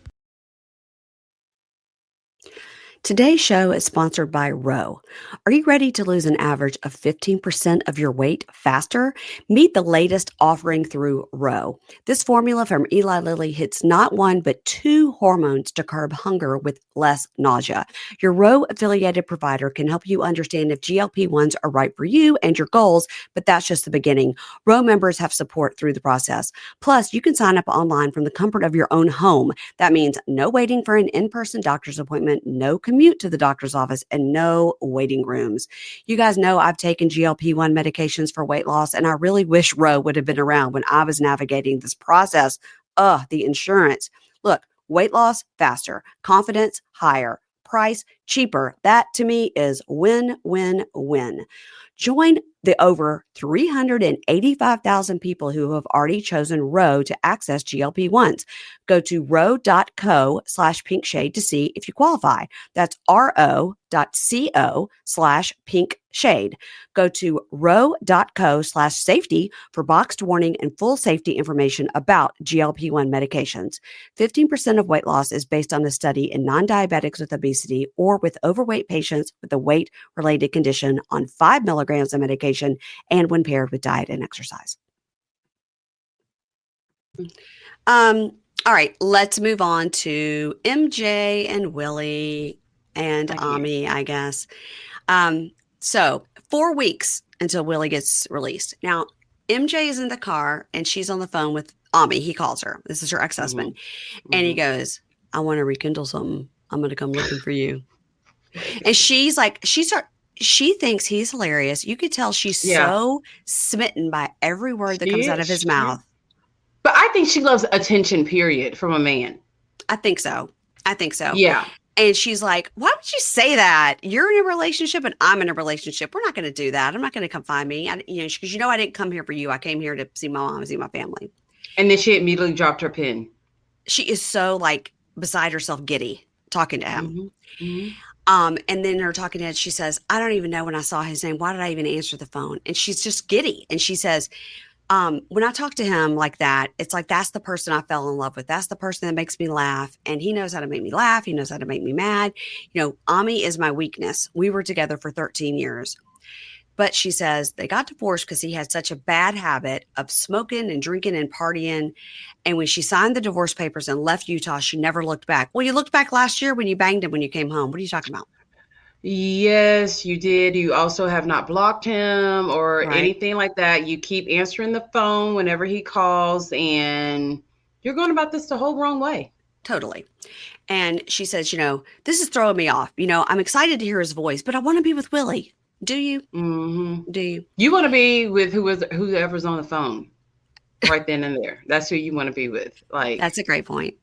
Today's show is sponsored by Roe. Are you ready to lose an average of 15% of your weight faster? Meet the latest offering through Roe. This formula from Eli Lilly hits not one but two hormones to curb hunger with less nausea. Your Roe affiliated provider can help you understand if GLP-1s are right for you and your goals, but that's just the beginning. Roe members have support through the process. Plus, you can sign up online from the comfort of your own home. That means no waiting for an in-person doctor's appointment, no commute to the doctor's office, and no waiting rooms. You guys know I've taken GLP-1 medications for weight loss, and I really wish Roe would have been around when I was navigating this process. The insurance. Look, weight loss faster, confidence higher, price cheaper. That to me is win, win, win. Join the over 385,000 people who have already chosen Roe to access GLP-1s. Go to roe.co/pinkshade to see if you qualify. That's ro.co/pinkshade. Go to roe.co/safety for boxed warning and full safety information about GLP-1 medications. 15% of weight loss is based on a study in non-diabetics with obesity or with overweight patients with a weight-related condition on 5 milligrams of medication and when paired with diet and exercise. All right, let's move on to MJ and Willie and Ami, I guess. So 4 weeks until Willie gets released. Now, MJ is in the car and she's on the phone with Ami. He calls her. This is her ex-husband. Mm-hmm. And he goes, "I want to rekindle something. I'm going to come looking for you." And she's like, she thinks he's hilarious. You could tell she's so smitten by every word that comes out of his mouth. But I think she loves attention, period, from a man. I think so. Yeah. And she's like, "Why would you say that? You're in a relationship and I'm in a relationship. We're not going to do that. I'm not going to come find me. Because I didn't come here for you. I came here to see my mom and see my family." And then she immediately dropped her pen. She is so like beside herself, giddy, talking to him. Mm-hmm. Mm-hmm. And then her talking to him, she says, "I don't even know when I saw his name. Why did I even answer the phone?" And she's just giddy. And she says, "When I talk to him like that, it's like, that's the person I fell in love with. That's the person that makes me laugh. And he knows how to make me laugh. He knows how to make me mad. Ami is my weakness. We were together for 13 years. But she says they got divorced because he had such a bad habit of smoking and drinking and partying. And when she signed the divorce papers and left Utah, she never looked back." Well, you looked back last year when you banged him when you came home. What are you talking about? Yes, you did. You also have not blocked him or anything like that. You keep answering the phone whenever he calls, and you're going about this the whole wrong way. Totally. And she says, "This is throwing me off. I'm excited to hear his voice, but I want to be with Willie." Do you? Mm-hmm. Do you? You want to be with whoever's on the phone right then and there. That's who you want to be with. Like, that's a great point.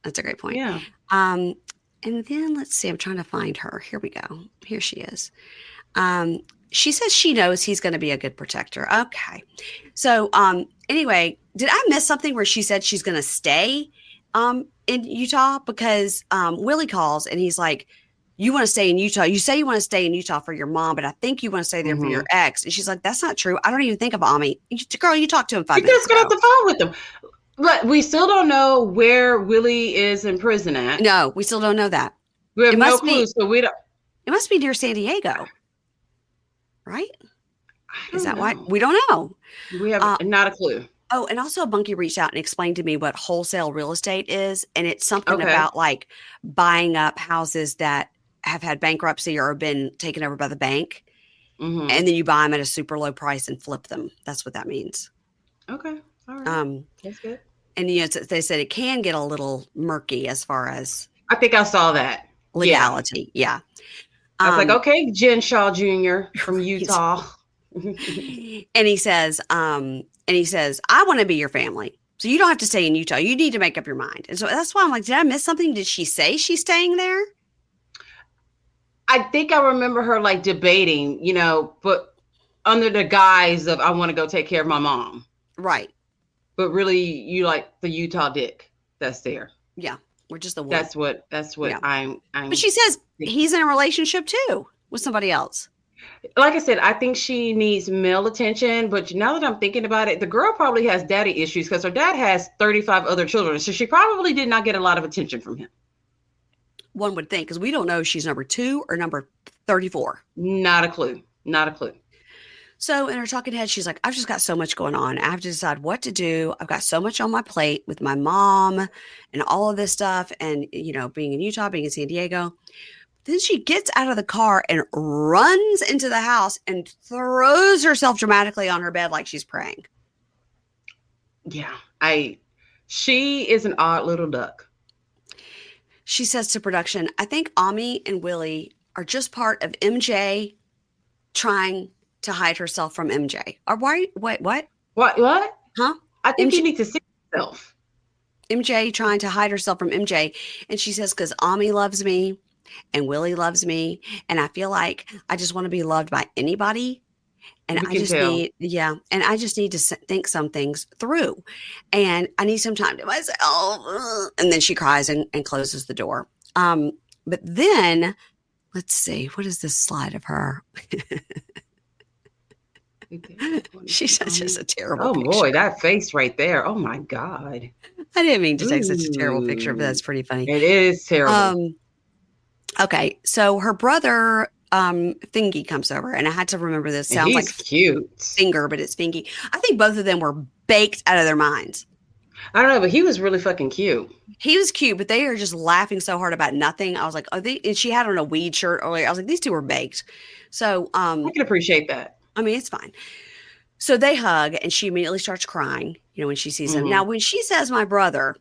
Yeah. And then let's see. I'm trying to find her. Here we go. Here she is. She says she knows he's going to be a good protector. Okay. So anyway, did I miss something where she said she's going to stay in Utah? Because Willie calls and he's like, "You want to stay in Utah. You say you want to stay in Utah for your mom, but I think you want to stay there for your ex." And she's like, "That's not true. I don't even think of Ami." Girl, you talked to him 5 minutes ago. You just got off the phone with him. But we still don't know where Willie is in prison at. No, we still don't know that. We have no clue. So we don't. It must be near San Diego, right? I Is don't that why? know. We don't know. We have Uh, not a clue. oh, and also Bunky reached out and explained to me what wholesale real estate is, and it's something Okay. about like buying up houses that have had bankruptcy or been taken over by the bank, Mm-hmm. and then you buy them at a super low price and flip them. That's what that means. Okay. All right. Um, That's good. and they said it can get a little murky as far as I think I saw that. Yeah. legality. Yeah. I was like, Um, okay, Jen Shaw Jr. from right. Utah. And he says, I want to be your family. So you don't have to stay in Utah. You need to make up your mind. And so that's why I'm like, did I miss something? Did she say she's staying there? I think I remember her like debating, but under the guise of I want to go take care of my mom. Right. But really, you like the Utah dick that's there. Yeah. We're just the one. That's what Yeah. I'm But I'm she says he's in a relationship too with somebody else. like I said, I think she needs male attention. But now that I'm thinking about it, the girl probably has daddy issues because her dad has 35 other children. So she probably did not get a lot of attention from him. One would think, because we don't know if she's number 2 or number 34. Not a clue. Not a clue. So in her talking head, she's like, I've just got so much going on. I have to decide what to do. I've got so much on my plate with my mom and all of this stuff. And, being in Utah, being in San Diego. Then she gets out of the car and runs into the house and throws herself dramatically on her bed like she's praying. Yeah. She is an odd little duck. She says to production, I think Ami and Willie are just part of MJ trying to hide herself from MJ. Or why? Wait, what? What? Huh? I think you MJ, need to see yourself. MJ trying to hide herself from MJ. And she says, because Ami loves me and Willie loves me. And I feel like I just want to be loved by anybody. And We I can just tell. need, yeah. And I just need to think some things through. And I need some time to myself. And then she cries and closes the door. But then let's see, what is this slide of her? She's just a terrible Oh boy, picture. that face right there. Oh my God. I didn't mean to take such a terrible picture, but Ooh. that's pretty funny. It is terrible. Um, okay, so her brother, Fingy comes over, and I had to remember this. And Sounds like he's cute. finger, but it's Fingy. I think both of them were baked out of their minds. I don't know, but he was really fucking cute. He was cute, but they are just laughing so hard about nothing. I was like, oh, and she had on a weed shirt earlier. I was like, these two are baked. So, I can appreciate that. I mean, it's fine. So they hug, and she immediately starts crying, when she sees him. Now, Mm-hmm. when she says my brother,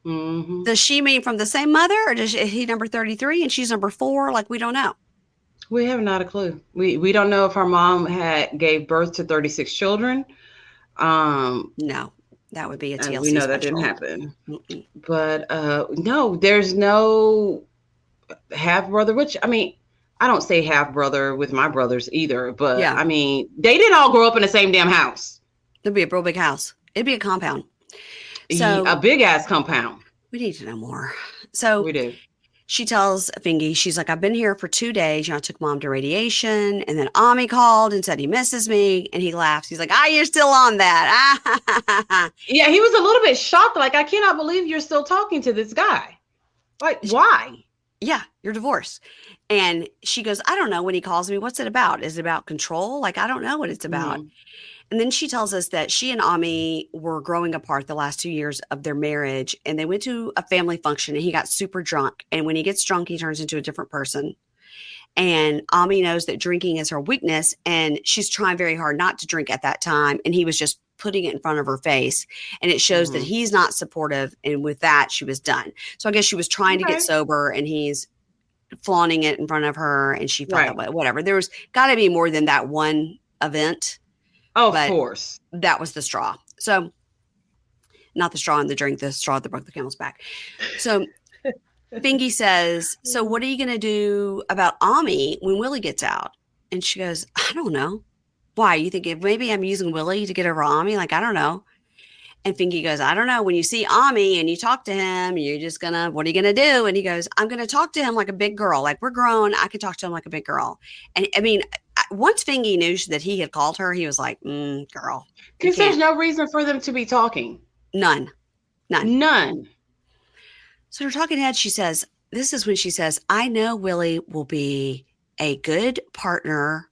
Mm-hmm. does she mean from the same mother, or is he number 33 and she's number 4? Like, we don't know. We have not a clue. We don't know if her mom had gave birth to 36 children. Um, No, that would be a we TLC know that didn't special. happen. Mm-mm. But no, there's no half brother, which I mean, I don't say half brother with my brothers either, but Yeah, I mean, they didn't all grow up in the same damn house. it'd be a real big house. It'd be a compound. So A big ass compound. we need to know more. So We do. she tells Fingy, she's like, I've been here for 2 days. I took mom to radiation. And then Ami called and said he misses me. And he laughs. He's like, you're still on that. Yeah, he was a little bit shocked. Like, I cannot believe you're still talking to this guy. Like, why? Yeah, you're divorced. And she goes, I don't know when he calls me. What's it about? Is it about control? Like, I don't know what it's about. Mm-hmm. And then she tells us that she and Ami were growing apart the last 2 years of their marriage. And they went to a family function and he got super drunk. And when he gets drunk, he turns into a different person. And Ami knows that drinking is her weakness. And she's trying very hard not to drink at that time. And he was just putting it in front of her face. And it shows that Mm-hmm. he's not supportive. And with that, she was done. So I guess she was trying to get Okay. sober and he's flaunting it in front of her. And she felt that Right. way. Whatever. There was got to be more than that one event. Of But course. that was the straw. So not the straw in the drink, the straw that broke the camel's back. So Fingy says, so what are you going to do about Ami when Willie gets out? And she goes, I don't know. Why? You think maybe I'm using Willie to get over Ami? Like, I don't know. And Fingy goes, I don't know. When you see Ami and you talk to him, you're just gonna, what are you gonna do? And he goes, I'm gonna talk to him like a big girl. Like, we're grown. I can talk to him like a big girl. And I mean, once Fingy knew that he had called her, he was like, girl, you Because there's can't. no reason for them to be talking. None. None. So her talking head, she says, this is when she says, I know Willie will be a good partner,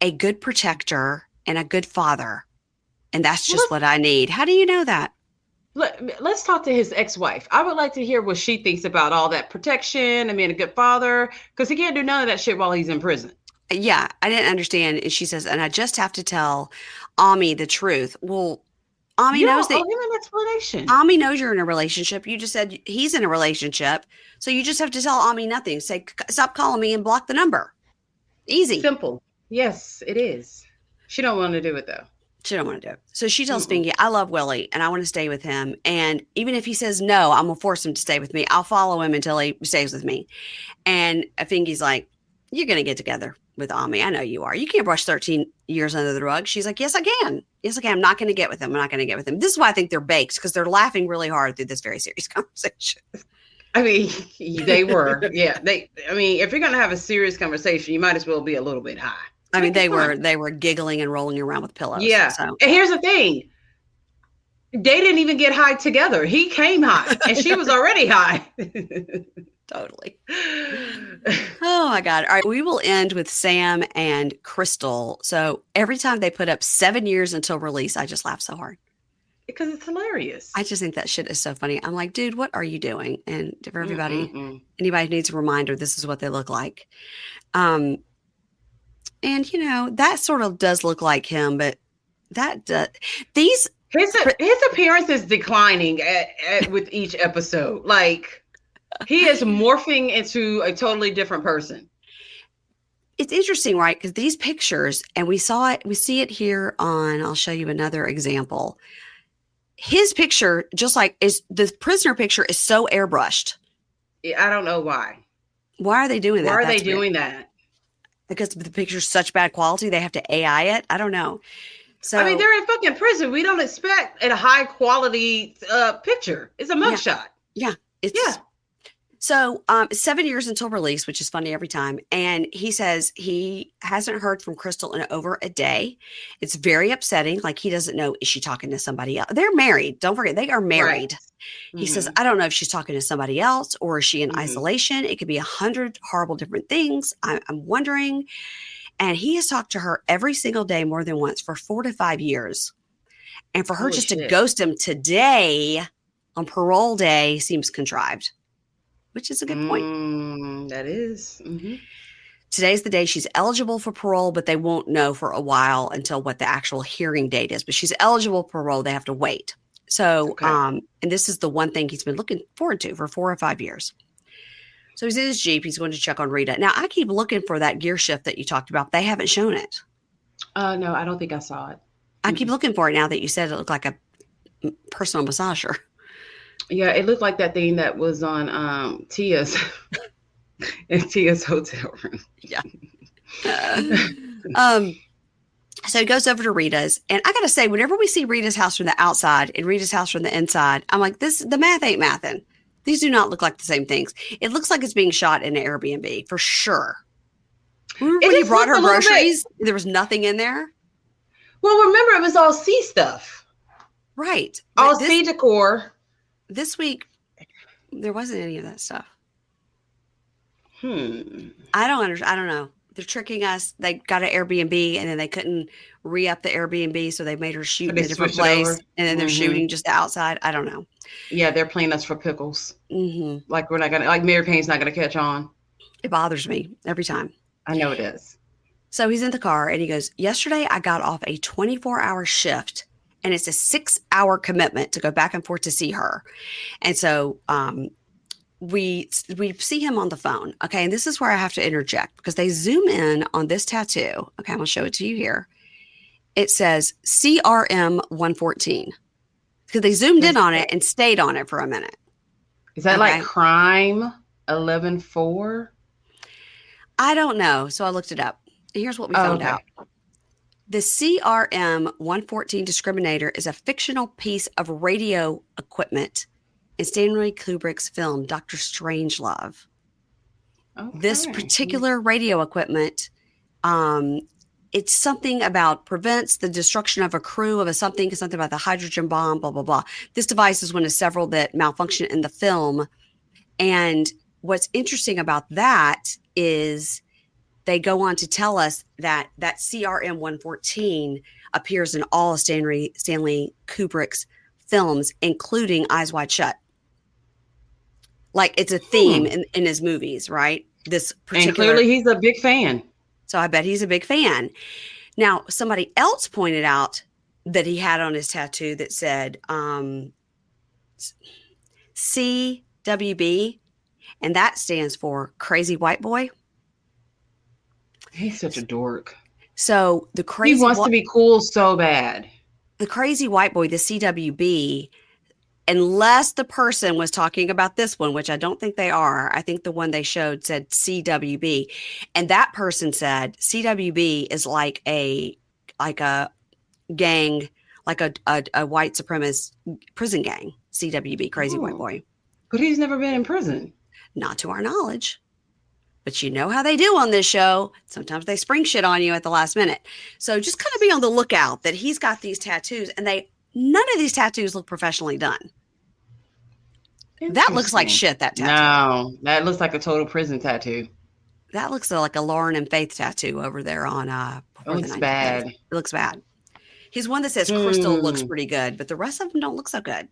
a good protector, and a good father. And that's Well, just what I need. How do you know that? let's talk to his ex-wife. I would like to hear what she thinks about all that protection and being a good father, because he can't do none of that shit while he's in prison. Yeah, I didn't understand. And she says, and I just have to tell Ami the truth. Well, Ami You knows don't that owe him an explanation. Ami knows you're in a relationship. You just said he's in a relationship. So you just have to tell Ami nothing. Say, stop calling me and block the number. Easy. Simple. Yes, it is. She don't want to do it though. She don't want to do it. So she tells Mm-mm. Fingy, I love Willie and I want to stay with him. And even if he says no, I'm going to force him to stay with me. I'll follow him until he stays with me. And Fingy's like, you're going to get together with Ami. I know you are. You can't brush 13 years under the rug. She's like, yes, I can. Yes, I can. I'm not going to get with him. I'm not going to get with him. This is why I think they're baked, because they're laughing really hard through this very serious conversation. I mean, they were. Yeah. I mean, if you're gonna have a serious conversation, you might as well be a little bit high. I mean, Make it fun. they were giggling and rolling around with pillows. Yeah. So And here's the thing. They didn't even get high together. He came high and she was already high. totally. Oh my God. All right. We will end with Sam and Crystal. So every time they put up 7 years until release, I just laugh so hard. Because it's hilarious. I just think that shit is so funny. I'm like, dude, what are you doing? And for everybody, Mm-mm-mm. anybody who needs a reminder, this is what they look like. And that sort of does look like him, but these His appearance is declining with each episode. Like he is morphing into a totally different person. it's interesting, right? Because these pictures, and we see it here on, I'll show you another example. His picture, just like is the prisoner picture, is so airbrushed. I don't know why. Why are they doing that? Why are That's they weird. doing that? Because the picture's such bad quality, they have to AI it. I don't know. So I mean, they're in fucking prison. We don't expect a high quality picture. It's a mugshot. yeah, it's Yeah. So 7 years until release, which is funny every time. And he says he hasn't heard from Crystal in over a day. It's very upsetting. Like he doesn't know, is she talking to somebody else? They're married. Don't forget, they are married. Right. He says, I don't know if she's talking to somebody else or is she in Mhm. isolation? It could be 100 horrible different things. I'm wondering. And he has talked to her every single day more than once for 4 to 5 years. And for her Holy just to shit. ghost him today on parole day seems contrived, which is a good point. That is. Mhm. Today's the day she's eligible for parole, but they won't know for a while until what the actual hearing date is. But she's eligible for parole. They have to wait. So, Okay. and this is the one thing he's been looking forward to for 4 or 5 years. So he's in his Jeep. He's going to check on Rita. Now, I keep looking for that gear shift that you talked about. They haven't shown it. No, I don't think I saw it. I keep looking for it now that you said it looked like a personal massager. Yeah, it looked like that thing that was on Tia's in Tia's hotel room. Yeah. So he goes over to Rita's, and I gotta say, whenever we see Rita's house from the outside and Rita's house from the inside, I'm like, the math ain't mathing. These do not look like the same things. It looks like it's being shot in an Airbnb for sure. Remember when he just brought looked her a little groceries? There was nothing in there. Well, remember it was all C stuff. Right. All But C decor. this week, there wasn't any of that stuff. I don't know. They're tricking us. They got an Airbnb and then they couldn't re-up the Airbnb, so they made her shoot in a different place, and then they're shooting just the outside. I don't know. Yeah, they're playing us for pickles. Mm-hmm. Like we're not gonna, like Mary Payne's not gonna catch on. It bothers me every time. I know it is. So he's in the car and he goes, yesterday I got off a 24-hour shift and it's a 6-hour commitment to go back and forth to see her. And so we see him on the phone. Okay. And this is where I have to interject because they zoom in on this tattoo. Okay. I'm going to show it to you here. It says CRM 114 because they zoomed in on it and stayed on it for a minute. Is that like crime 11-4? I don't know. So I looked it up. Here's what we found out. The CRM 114 discriminator is a fictional piece of radio equipment in Stanley Kubrick's film, Dr. Strangelove. Okay. This particular radio equipment, it's something about prevents the destruction of a crew of something about the hydrogen bomb, blah, blah, blah. This device is one of several that malfunction in the film. And what's interesting about that is they go on to tell us that that CRM 114 appears in all of Stanley Kubrick's films, including Eyes Wide Shut. Like it's a theme in his movies, right? This And particular. clearly he's a big fan. So I bet he's a big fan. Now, somebody else pointed out that he had on his tattoo that said CWB, and that stands for Crazy White Boy. He's such a dork. So He wants to be cool so bad. The Crazy White Boy, the CWB, unless the person was talking about this one, which I don't think they are. I think the one they showed said CWB, and that person said CWB is like a gang, like a white supremacist prison gang. CWB, Crazy White Boy. But he's never been in prison. Not to our knowledge. But you know how they do on this show. Sometimes they spring shit on you at the last minute. So just kind of be on the lookout that he's got these tattoos, and none of these tattoos look professionally done. That looks like shit, that tattoo. No, that looks like a total prison tattoo. That looks like a Lauren and Faith tattoo over there on it looks bad. It looks bad. His one that says Crystal looks pretty good, but the rest of them don't look so good.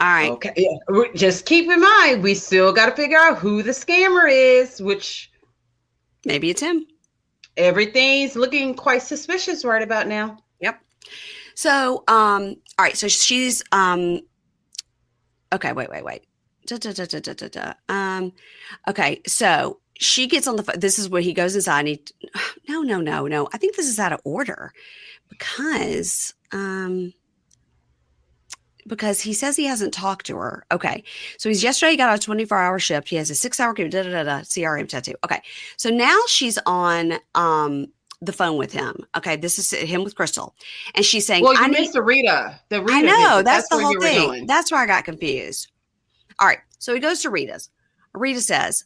All right. Okay. Yeah. Just keep in mind, we still got to figure out who the scammer is, which maybe it's him. Everything's looking quite suspicious right about now. Yep. So, all right. So she's, okay, wait. Okay. So she gets on the phone. This is where he goes inside and no. I think this is out of order because he says he hasn't talked to her. Okay. So yesterday he got a 24-hour shift. He has a 6-hour CRM tattoo. Okay. So now she's on the phone with him. Okay. This is him with Crystal. And she's saying, well, you missed Rita. I know. That's the whole thing. That's where I got confused. All right. So he goes to Rita's. Rita says,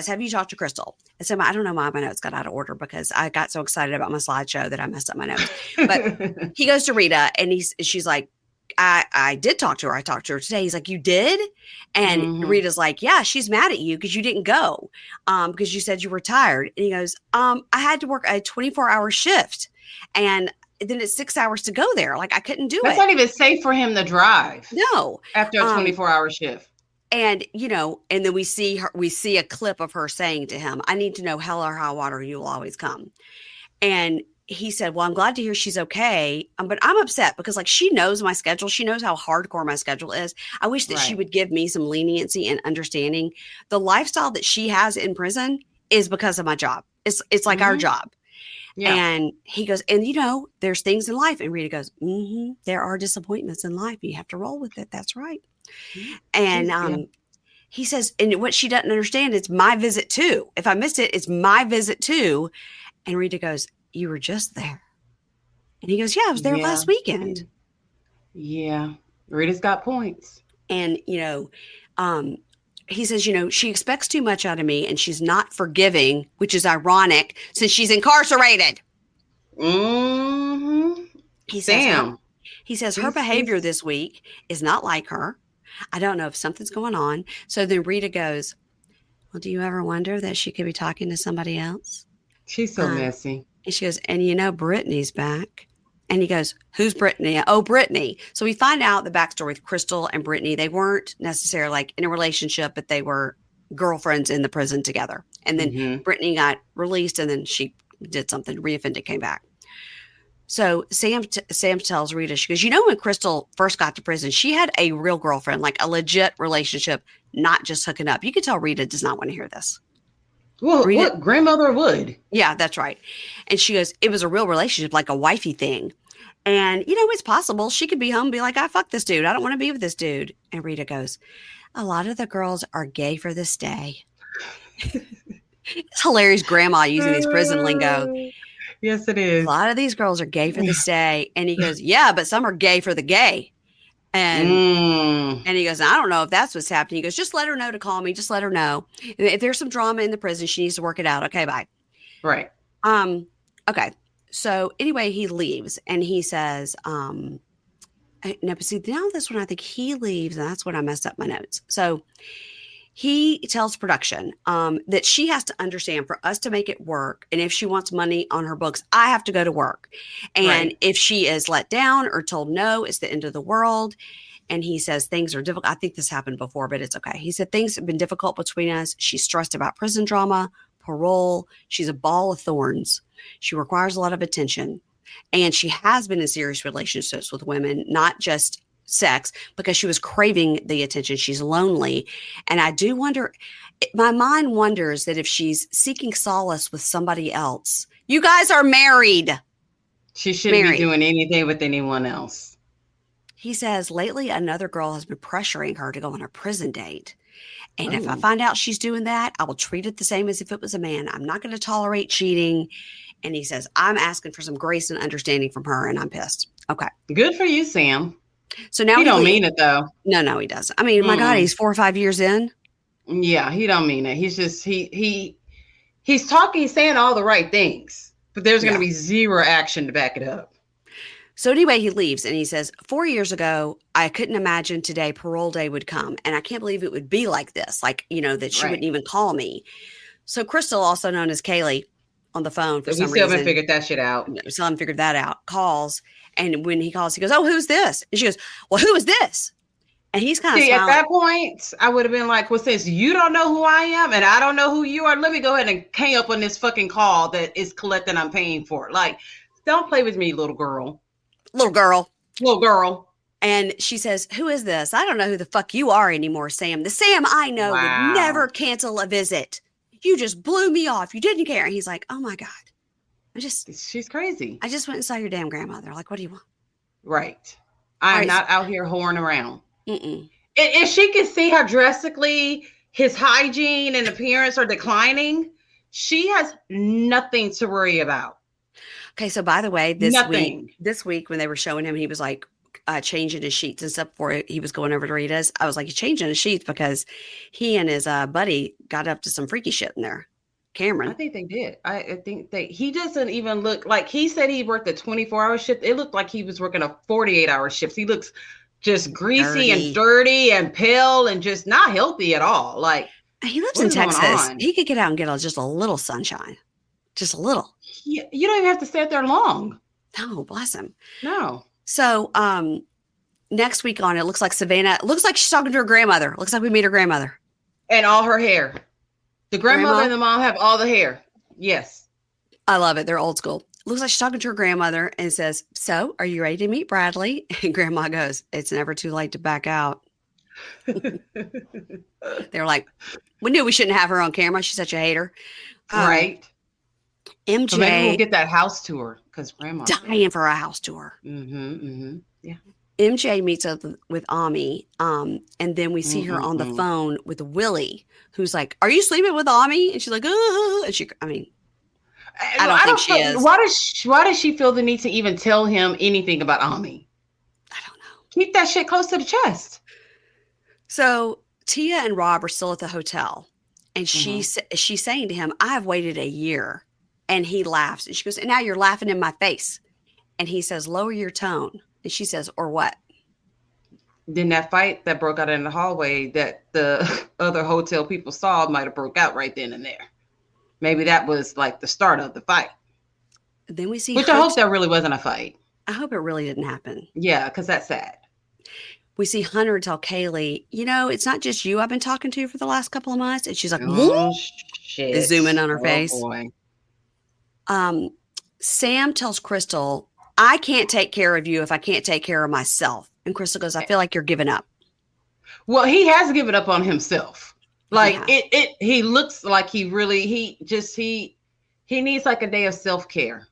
have you talked to Crystal? I said, I don't know why my notes got out of order because I got so excited about my slideshow that I messed up my notes. But he goes to Rita and she's like, I did talk to her. I talked to her today. He's like, you did? And Rita's like, yeah, she's mad at you because you didn't go because you said you were tired. And he goes, I had to work a 24-hour shift then it's 6 hours to go there. Like I couldn't do it. That's not even safe for him to drive. No. After a 24-hour shift. And, and then we see a clip of her saying to him, I need to know hell or high water, you will always come. And he said, well, I'm glad to hear she's okay. But I'm upset because she knows my schedule. She knows how hardcore my schedule is. I wish that she would give me some leniency and understanding. The lifestyle that she has in prison is because of my job. It's like our job. Yeah. And he goes, and there's things in life. And Rita goes, there are disappointments in life. You have to roll with it. That's right. And he says, and what she doesn't understand, it's my visit too. If I missed it, it's my visit too. And Rita goes, you were just there. And he goes, yeah, I was there last weekend. Yeah. Rita's got points. And, he says, she expects too much out of me and she's not forgiving, which is ironic since she's incarcerated. Mm-hmm. He says her behavior this week is not like her. I don't know if something's going on. So then Rita goes, well, do you ever wonder that she could be talking to somebody else? She's so messy. And she goes, and Brittany's back. And he goes, who's Brittany? Oh, Brittany. So we find out the backstory with Crystal and Brittany. They weren't necessarily in a relationship, but they were girlfriends in the prison together. And then Brittany got released and then she did something, reoffended, came back. So Sam tells Rita, she goes, when Crystal first got to prison, she had a real girlfriend, like a legit relationship, not just hooking up. You could tell Rita does not want to hear this. Well, what grandmother would? Yeah, that's right. And she goes, it was a real relationship, like a wifey thing. And, it's possible she could be home and be like, I fuck this dude. I don't want to be with this dude. And Rita goes, a lot of the girls are gay for this day. It's hilarious grandma using these prison lingo. Yes, it is. A lot of these girls are gay for this day. And he goes, yeah, but some are gay for the gay. And he goes, I don't know if that's what's happening. He goes, just let her know to call me. Just let her know. If there's some drama in the prison, she needs to work it out. Okay, bye. Right. Okay. So anyway, he leaves and he says, no, but see, now this one, I think he leaves and that's when I messed up my notes. So He tells production that she has to understand for us to make it work. And if she wants money on her books, I have to go to work. And Right. if she is let down or told no, it's the end of the world. And he says things are difficult. I think this happened before, but it's okay. He said things have been difficult between us. She's stressed about prison drama, parole. She's a ball of thorns. She requires a lot of attention. And she has been in serious relationships with women, not just sex, because she was craving the attention. She's lonely. And I do wonder, my mind wonders that if she's seeking solace with somebody else, you guys are married. She shouldn't be Married. doing anything with anyone else. He says lately another girl has been pressuring her to go on a prison date. And if I Oh, find out she's doing that, I will treat it the same as if it was a man. I'm not going to tolerate cheating. And he says, I'm asking for some grace and understanding from her, and I'm pissed. Okay. good for you, Sam. So now He he don't leaves. mean it though. No, he doesn't. I mean, my God, Mm-mm. he's 4 or 5 years in. Yeah, he don't mean it. He's just he's talking, he's saying all the right things, but there's going to Yeah. be zero action to back it up. So anyway, he leaves and he says, 4 years ago, I couldn't imagine today parole day would come. And I can't believe it would be like this, like, that she wouldn't Right. even call me. So Crystal, also known as Kaylee, on the phone for We some still haven't reason, figured that shit out. still haven't figured that out, calls. And when he calls, he goes, oh, who's this? And she goes, well, who is this? And he's kind of See, at smiling. that point, I would have been like, well, since you don't know who I am and I don't know who you are, let me go ahead and hang up on this fucking call that is collecting I'm paying for. Like, don't play with me, little girl. Little girl. Little girl. And she says, who is this? I don't know who the fuck you are anymore, Sam. The Sam I know would never Wow. cancel a visit. You just blew me off. You didn't care. And he's like, oh my God. I just She's crazy. I just went and saw your damn grandmother. Like, what do you want? Right. All I'm right. not out here whoring around. Mm-mm. If she can see how drastically his hygiene and appearance are declining, she has nothing to worry about. Okay. So by the way, Nothing. this week when they were showing him, he was like changing his sheets and stuff before he was going over to Rita's. I was like, he's changing his sheets because he and his buddy got up to some freaky shit in there. I Cameron. think they did. I think they, he doesn't even look like, he said he worked a 24-hour shift. It looked like he was working a 48-hour shift. He looks just greasy and Dirty. dirty and pale and just not healthy at all. Like, He lives what in is going Texas. on? He could get out and get just a little sunshine. Just a little. You don't even have to stay out there long. Oh, bless him. No. So next week on, it looks like Savannah, looks like she's talking to her grandmother. Looks like we meet her grandmother. And all her hair. The grandmother Grandma? and the mom have all the hair. Yes. I love it. They're old school. Looks like she's talking to her grandmother and says, so are you ready to meet Bradley? And grandma goes, it's never too late to back out. They were like, we knew we shouldn't have her on camera. She's such a hater. Right. So maybe we'll MJ get that house tour because grandma dying for a house tour. Yeah. MJ meets up with Ami, and then we see her on the Mm-mm-mm. phone with Willie, who's like, "Are you sleeping with Ami?" And she's like, and I don't think she is. Why does she feel the need to even tell him anything about Ami? I don't know. Keep that shit close to the chest. So Tia and Rob are still at the hotel, and Mm-hmm. she's saying to him, "I have waited a year," and he laughs, and she goes, "And now you're laughing in my face," and he says, "Lower your tone," and she says, "Or what?" Then that fight that broke out in the hallway that the other hotel people saw might have broke out right then and there. Maybe that was like the start of the fight. Then we see Which I hope that really wasn't a fight. I hope it really didn't happen. Yeah, because that's sad. We see Hunter tell Kaylee, it's not just you I've been talking to for the last couple of months. And she's like, Oh they shit. zoom in on her Oh face. boy. Sam tells Crystal, I can't take care of you if I can't take care of myself. And Crystal goes, I feel like you're giving up. Well, he has given up on himself. Like Yeah. he looks like he needs like a day of self-care.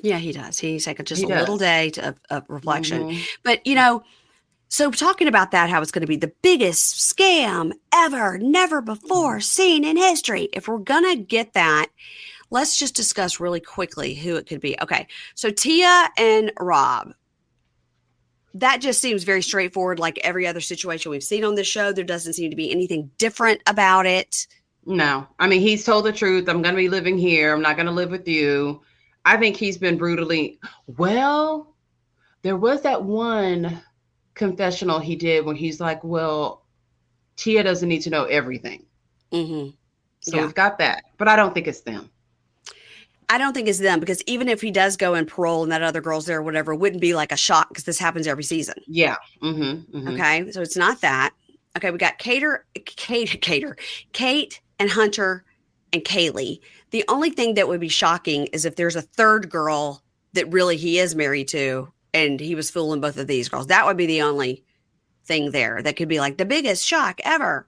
Yeah, he does. He's like just He a little does. day of reflection. Mhm. But, so talking about that, how it's going to be the biggest scam ever, never before seen in history. If we're going to get that, let's just discuss really quickly who it could be. Okay. So Tia and Rob, that just seems very straightforward. Like every other situation we've seen on this show, there doesn't seem to be anything different about it. No, I mean, he's told the truth. I'm going to be living here. I'm not going to live with you. I think he's been brutally, well, there was that one confessional he did when he's like, well, Tia doesn't need to know everything. Mm-hmm. So Yeah. we've got that. But I don't think it's them. I don't think it's them because even if he does go in parole and that other girl's there or whatever, it wouldn't be like a shock because this happens every season. Yeah. Mm-hmm. Mm-hmm. Okay. So it's not that. Okay. We got Kate and Hunter and Kaylee. The only thing that would be shocking is if there's a third girl that really he is married to and he was fooling both of these girls. That would be the only thing there that could be like the biggest shock ever.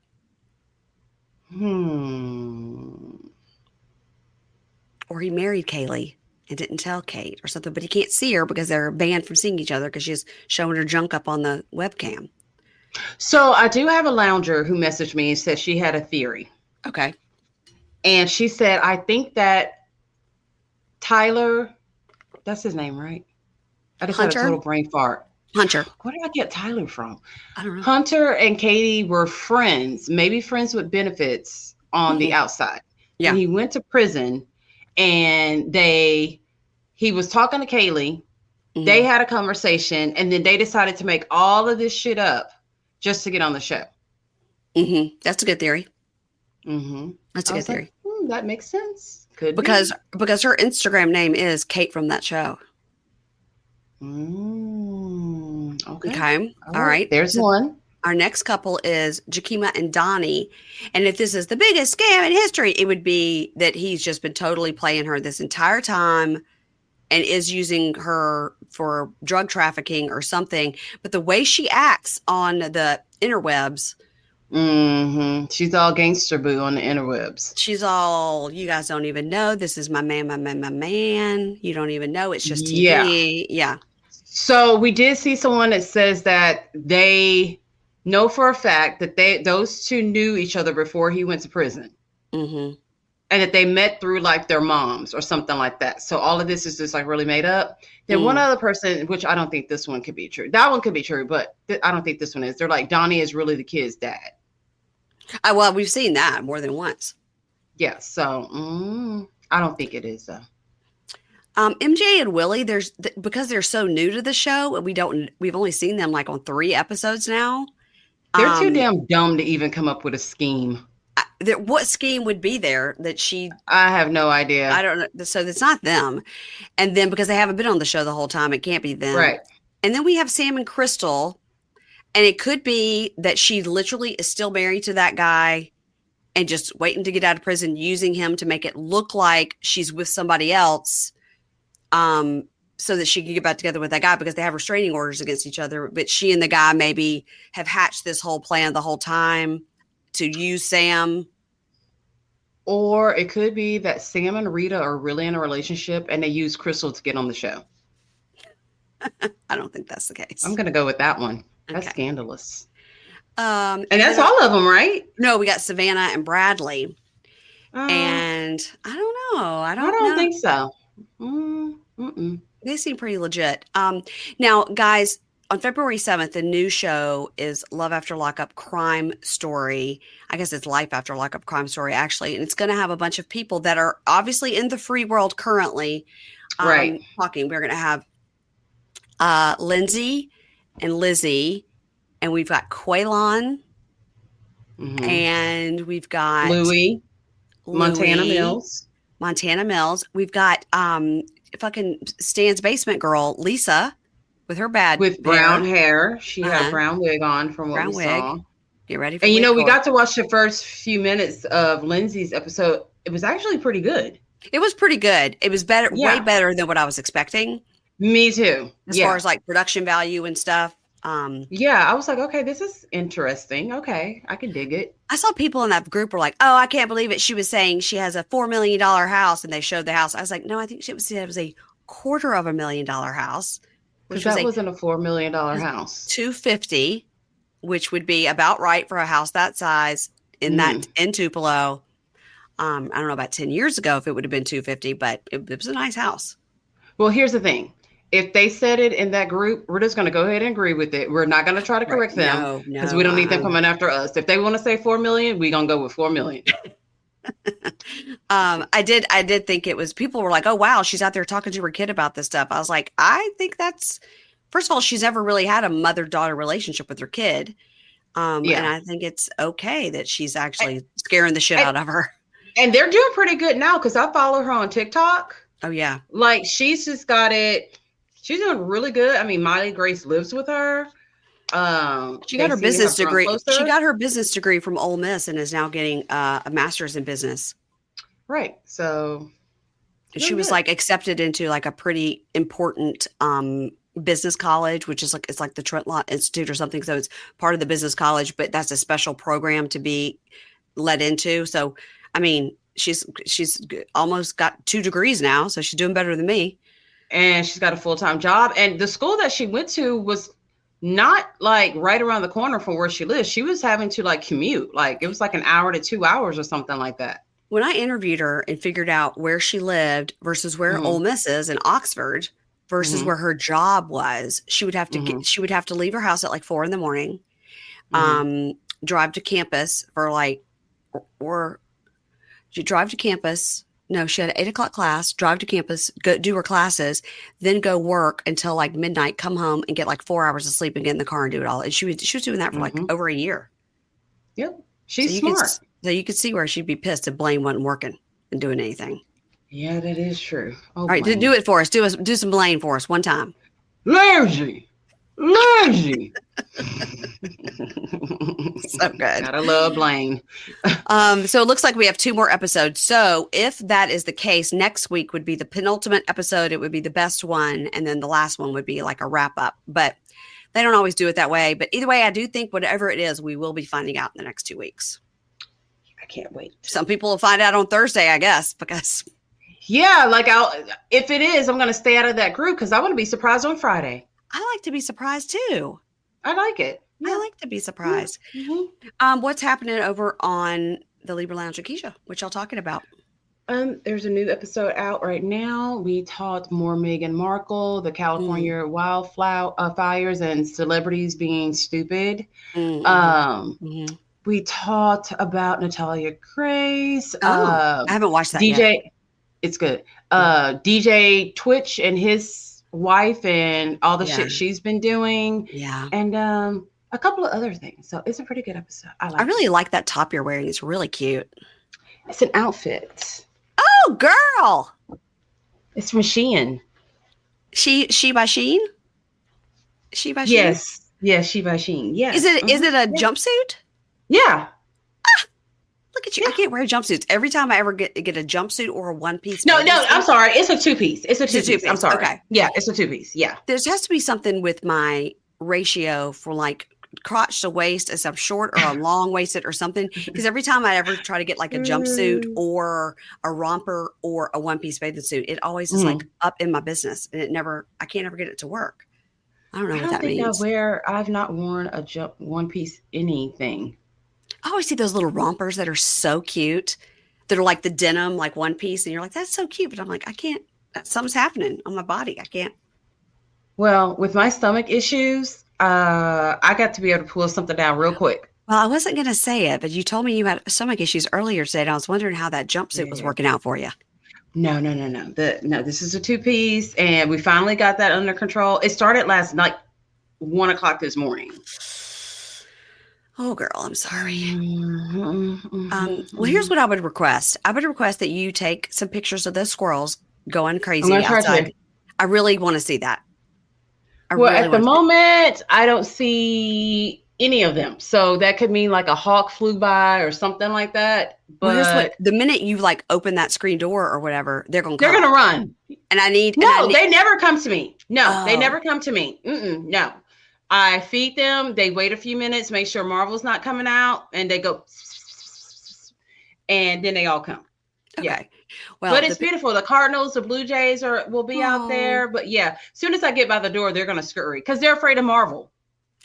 Hmm. Or he married Kaylee and didn't tell Kate or something, but he can't see her because they're banned from seeing each other because she's showing her junk up on the webcam. So I do have a lounger who messaged me and said she had a theory. Okay. And she said, I think that Tyler, that's his name, right? I just had a Hunter? total brain fart. Hunter. Where did I get Tyler from? I don't know. Hunter and Katie were friends, maybe friends with benefits on the Mm-hmm. outside. Then Yeah. he went to prison and he was talking to Kaylee. They Mm-hmm. had a conversation and then they decided to make all of this shit up just to get on the show. Mm-hmm. That's a good theory. Mm-hmm. That's a I good was like, theory. that makes sense. Could Because be. her Instagram name is Kate from that show. Okay. Okay. All All right. right. There's So one. our next couple is Jakima and Donnie. And if this is the biggest scam in history, it would be that he's just been totally playing her this entire time and is using her for drug trafficking or something. But the way she acts on the interwebs, She's all gangster boo on the interwebs. she's all, you guys don't even know. This is my man, my man, my man. You don't even know. It's just Yeah. TV. Yeah. So we did see someone that says that they know for a fact that those two knew each other before he went to prison. Mm-hmm. And that they met through like their moms or something like that. So all of this is just like really made up. Then one Mm. other person, which I don't think this one could be true. That one could be true, but I don't think this one is. They're like, Donnie is really the kid's dad. Well, we've seen that more than once. Yeah. So I don't think it is though. MJ and Willie, because they're so new to the show, and we've only seen them like on 3 episodes now. They're too Um, damn dumb to even come up with a scheme. what scheme would be there that she? I have no I idea. don't know. So it's not them. And then because they haven't been on the show the whole time, it can't be them. Right. And then we have Sam and Crystal, and it could be that she literally is still married to that guy and just waiting to get out of prison, using him to make it look like she's with somebody else, so that she can get back together with that guy because they have restraining orders against each other. But she and the guy maybe have hatched this whole plan the whole time to use Sam. Or it could be that Sam and Rita are really in a relationship and they use Crystal to get on the show. I don't think that's the I'm case. going to go with that one. That's Okay. scandalous. And And that's then all of them, right? no, we got Savannah and Bradley. Uh, And I don't know. I I don't don't know. think so. Mm-mm. They seem pretty legit. Now, guys, on February 7th, the new show is Love After Lockup Crime Story. I guess it's Life After Lockup Crime Story, actually. And it's going to have a bunch of people that are obviously in the free world currently Right. talking. We're going to have Lindsay and Lizzie, and we've got Quaylon, and we've got Louie, Montana Louie, Mills. Montana Mills. We've got fucking Stan's basement girl, Lisa, with her bad With brown hair. hair. She had a Uh-huh. brown wig on from what Brown we wig. saw. Get ready for And you wig know, we court. got to watch the first few minutes of Lindsay's episode. It was actually pretty good. It was pretty good. It was better, way Yeah. better than what I was expecting Me too. as far as like production value and stuff. Yeah, I was like, okay, this is interesting. Okay, I can dig it. I saw people in that group were like, "Oh, I can't believe it." She was saying she has a $4 million house, and they showed the house. I was like, "No, I think it was a $250,000 house, Because which was that a wasn't a $4 million house. 250, which would be about right for a house that size in Tupelo. I don't know about 10 years ago if it would have been 250, but it was a nice house. Well, here's the thing. If they said it in that group, we're just going to go ahead and agree with it. We're not going to try to Right. correct them No, because we don't need them coming after us. If they want to say 4 million, we're going to go with 4 million. I did think it was, people were like, "Oh, wow, she's out there talking to her kid about this stuff." I was like, I think that's, first of all, she's never really had a mother-daughter relationship with her kid. And Yeah. I think it's okay that she's actually scaring the shit And, out of her. and they're doing pretty good now because I follow her on TikTok. Oh yeah. Like she's just got it. She's doing really good. I mean, Miley Grace lives with her. She got They her seem to business have grown degree. She closer. got her business degree from Ole Miss and is now getting a master's in business. Right. So it's And she really was good. like accepted into like a pretty important business college, which is like it's like the Trent Law Institute or something. So it's part of the business college, but that's a special program to be let into. So I mean, she's almost got 2 degrees now, so she's doing better than me. And she's got a full-time job. And the school that she went to was not like right around the corner from where she lives. She was having to like commute. Like it was like an hour to 2 hours or something like that. When I interviewed her and figured out where she lived versus where Ole Mm-hmm. Miss is in Oxford versus Mm-hmm. where her job was, Mm-hmm. she would have to leave her house at like 4 in the morning, Mm-hmm. um, drive to campus for like or she drive to campus. No, she had an 8 o'clock class, drive to campus, go do her classes, then go work until like midnight, come home and get like 4 hours of sleep and get in the car and do it all. And she was doing that for like Mm-hmm. over a year. Yep. So She's smart. you could see where she'd be pissed if Blaine wasn't working and doing anything. Yeah, that is true. Oh, All right, do Blaine. it for us. Do some Blaine for us one time. Lazy. Lazy. So good. Gotta love Blaine. So it looks like we have 2 more episodes. So if that is the case, next week would be the penultimate episode. It would be the best one, and then the last one would be like a wrap up. But they don't always do it that way. But either way, I do think whatever it is, we will be finding out in the next 2 weeks. I can't wait. Some people will find out on Thursday, I guess, because Yeah, like if it is, I'm gonna stay out of that group because I want to be surprised on Friday. I like to be surprised too. I like it. I Yeah. like to be surprised. Mm-hmm. What's happening over on the Libra Lounge with Keisha? What y'all talking about? There's a new episode out right now. We talked more Meghan Markle, the California wildflower fires, and celebrities being stupid. Mm-hmm. Um, Mm-hmm. we talked about Natalia Grace, Oh, I haven't watched that yet. DJ. It's good. DJ Twitch and his wife and all the Yeah. shit she's been doing, Yeah. and a couple of other things. So it's a pretty good episode. I really like that top you're wearing. It's really cute. It's an outfit. Oh, girl. It's from Shein. She by Sheen? She by Sheen? Yes. Yes, she by Shein. Yes. Is it a jumpsuit? Yeah. Look at you. I can't wear jumpsuits. Every time I ever get a jumpsuit or a one piece. No, I'm sorry. It's a two-piece. It's a two-piece. I'm sorry. Okay. Yeah, it's a two-piece. Yeah. There has to be something with my ratio for like crotch to waist as I'm short or I'm long waisted or something. Because every time I ever try to get like a jumpsuit or a romper or a one piece bathing suit, it always is like up in my business and I can't ever get it to work. I don't know what that means. I've not worn a one piece anything. I always see those little rompers that are so cute that are like the denim, like one piece. And you're like, that's so cute. But I'm like, I can't, something's happening on my body. I can't. Well, with my stomach issues, I got to be able to pull something down real quick. Well, I wasn't going to say it, but you told me you had stomach issues earlier today. And I was wondering how that jumpsuit was working out for you. No. This is a two-piece, and we finally got that under control. It started last night, 1 o'clock this morning. Oh, girl, I'm sorry. Well, here's what I would request. I would request that you take some pictures of those squirrels going crazy outside. I really want to see that. At the moment, I don't see any of them. So that could mean like a hawk flew by or something like that. But the minute you like open that screen door or whatever, they're going to run. And they never come to me. No, they never come to me. No. I feed them. They wait a few minutes, make sure Marvel's not coming out, and they go, and then they all come. Okay. Yeah. Well, but it's beautiful. The Cardinals, the Blue Jays will be out there. But yeah, as soon as I get by the door, they're going to scurry because they're afraid of Marvel.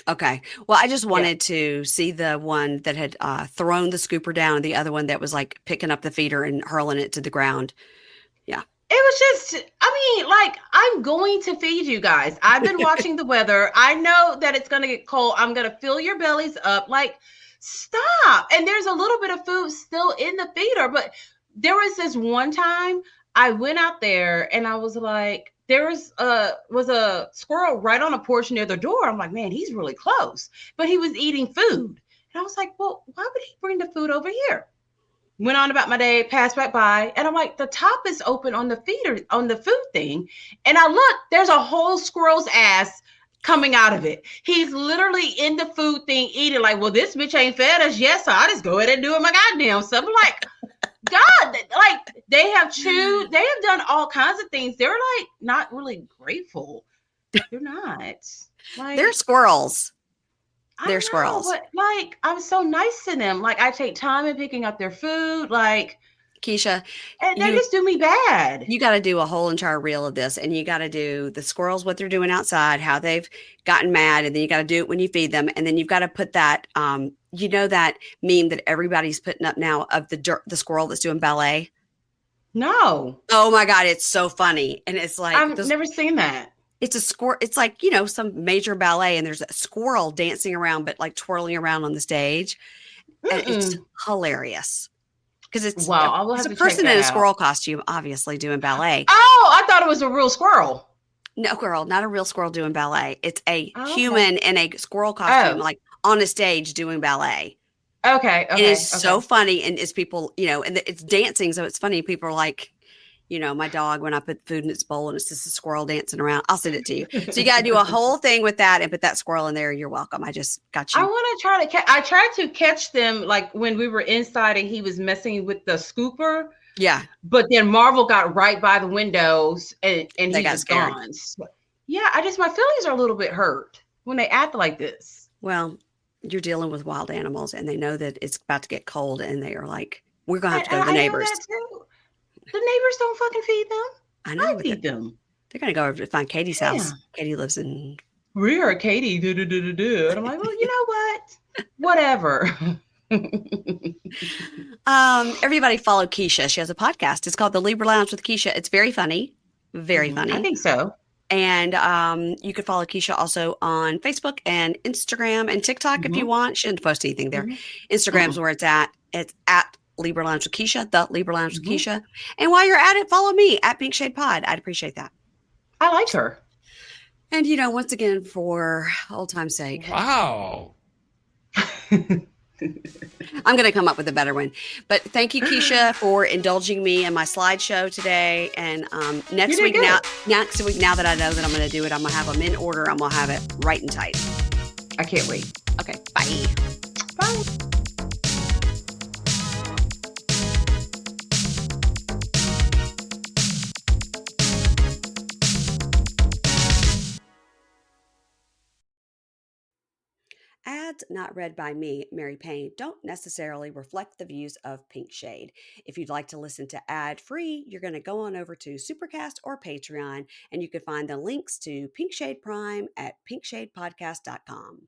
Okay. Well, I just wanted to see the one that had thrown the scooper down and the other one that was like picking up the feeder and hurling it to the ground. Yeah. It was just, like, I'm going to feed you guys. I've been watching the weather. I know that it's going to get cold. I'm going to fill your bellies up. Like, stop. And there's a little bit of food still in the feeder. But there was this one time I went out there and I was like, there was a squirrel right on a porch near the door. I'm like, man, he's really close, but he was eating food, and I was like, well, why would he bring the food over here? Went on about my day, passed back by, and I'm like, the top is open on the feeder on the food thing, and I look, there's a whole squirrel's ass coming out of it. He's literally in the food thing eating, like, well, this bitch ain't fed us yet, so I just go ahead and do it my goddamn self. I'm like, God, like they have chewed, they have done all kinds of things. They're like not really grateful. They're not. They're Like, squirrels. I They're don't know, squirrels. but like I'm so nice to them. Like I take time in picking up their food, like, Keisha, and they you just do me bad. you got to do a whole entire reel of this, and you got to do the squirrels, what they're doing outside, how they've gotten mad, and then you got to do it when you feed them, and then you've got to put that you know that meme that everybody's putting up now of the squirrel that's doing ballet. No, Oh my god, it's so funny. And it's like I've this, never seen that. it's a squirrel, it's like, some major ballet, and there's a squirrel dancing around but like twirling around on the stage, and it's Mm-mm. hilarious because Wow, I will it's have a to check person in that a squirrel out. costume obviously doing ballet. Oh, I thought it was a real squirrel. No, girl, not a real squirrel doing ballet. It's a Oh, okay. human in a squirrel costume, Oh, like on a stage doing ballet. okay, It is okay, so okay. funny. And it's people, and it's dancing. So it's funny. People are like, my dog, when I put food in its bowl and it's just a squirrel dancing around, I'll send it to you. So you got to do a whole thing with that and put that squirrel in there. You're welcome. I just got I you. want to try to catch. I tried to catch them like when we were inside and he was messing with the scooper, Yeah, but then Marvel got right by the windows and they he got was scared. gone. So, yeah, I just my feelings are a little bit hurt when they act like this. Well, you're dealing with wild animals and they know that it's about to get cold and they are like, we're going to have to go And to the I know neighbors. that too. The neighbors don't fucking feed them. I I know, but feed them. they're going to go over to find Katie's house. Damn. Katie lives in. We are Katie. And I'm like, well, you know what? Whatever. Everybody follow Keisha. She has a podcast. It's called The Libra Lounge with Keisha. It's very funny, very I funny. think so. And you could follow Keisha also on Facebook and Instagram and TikTok if you Hmm. want. She didn't post anything there. Hmm. Instagram's where it's at. It's at Libra Lounge with Keisha, the Libra Lounge with Hmm. Keisha. And while you're at it, follow me at Pink Shade Pod. I'd appreciate that. I like her. And once again, for old time's sake, Wow. I'm going to come up with a better one. But thank you, Keisha, for indulging me in my slideshow today. And You next did week, now good. next week, now that I know that I'm going to do it, I'm going to have them in order. I'm going to have it right and tight. I can't wait. Okay, bye. Bye. Ads not read by me, Mary Payne, don't necessarily reflect the views of Pink Shade. If you'd like to listen to ad free, you're going to go on over to Supercast or Patreon, and you can find the links to Pink Shade Prime at pinkshadepodcast.com.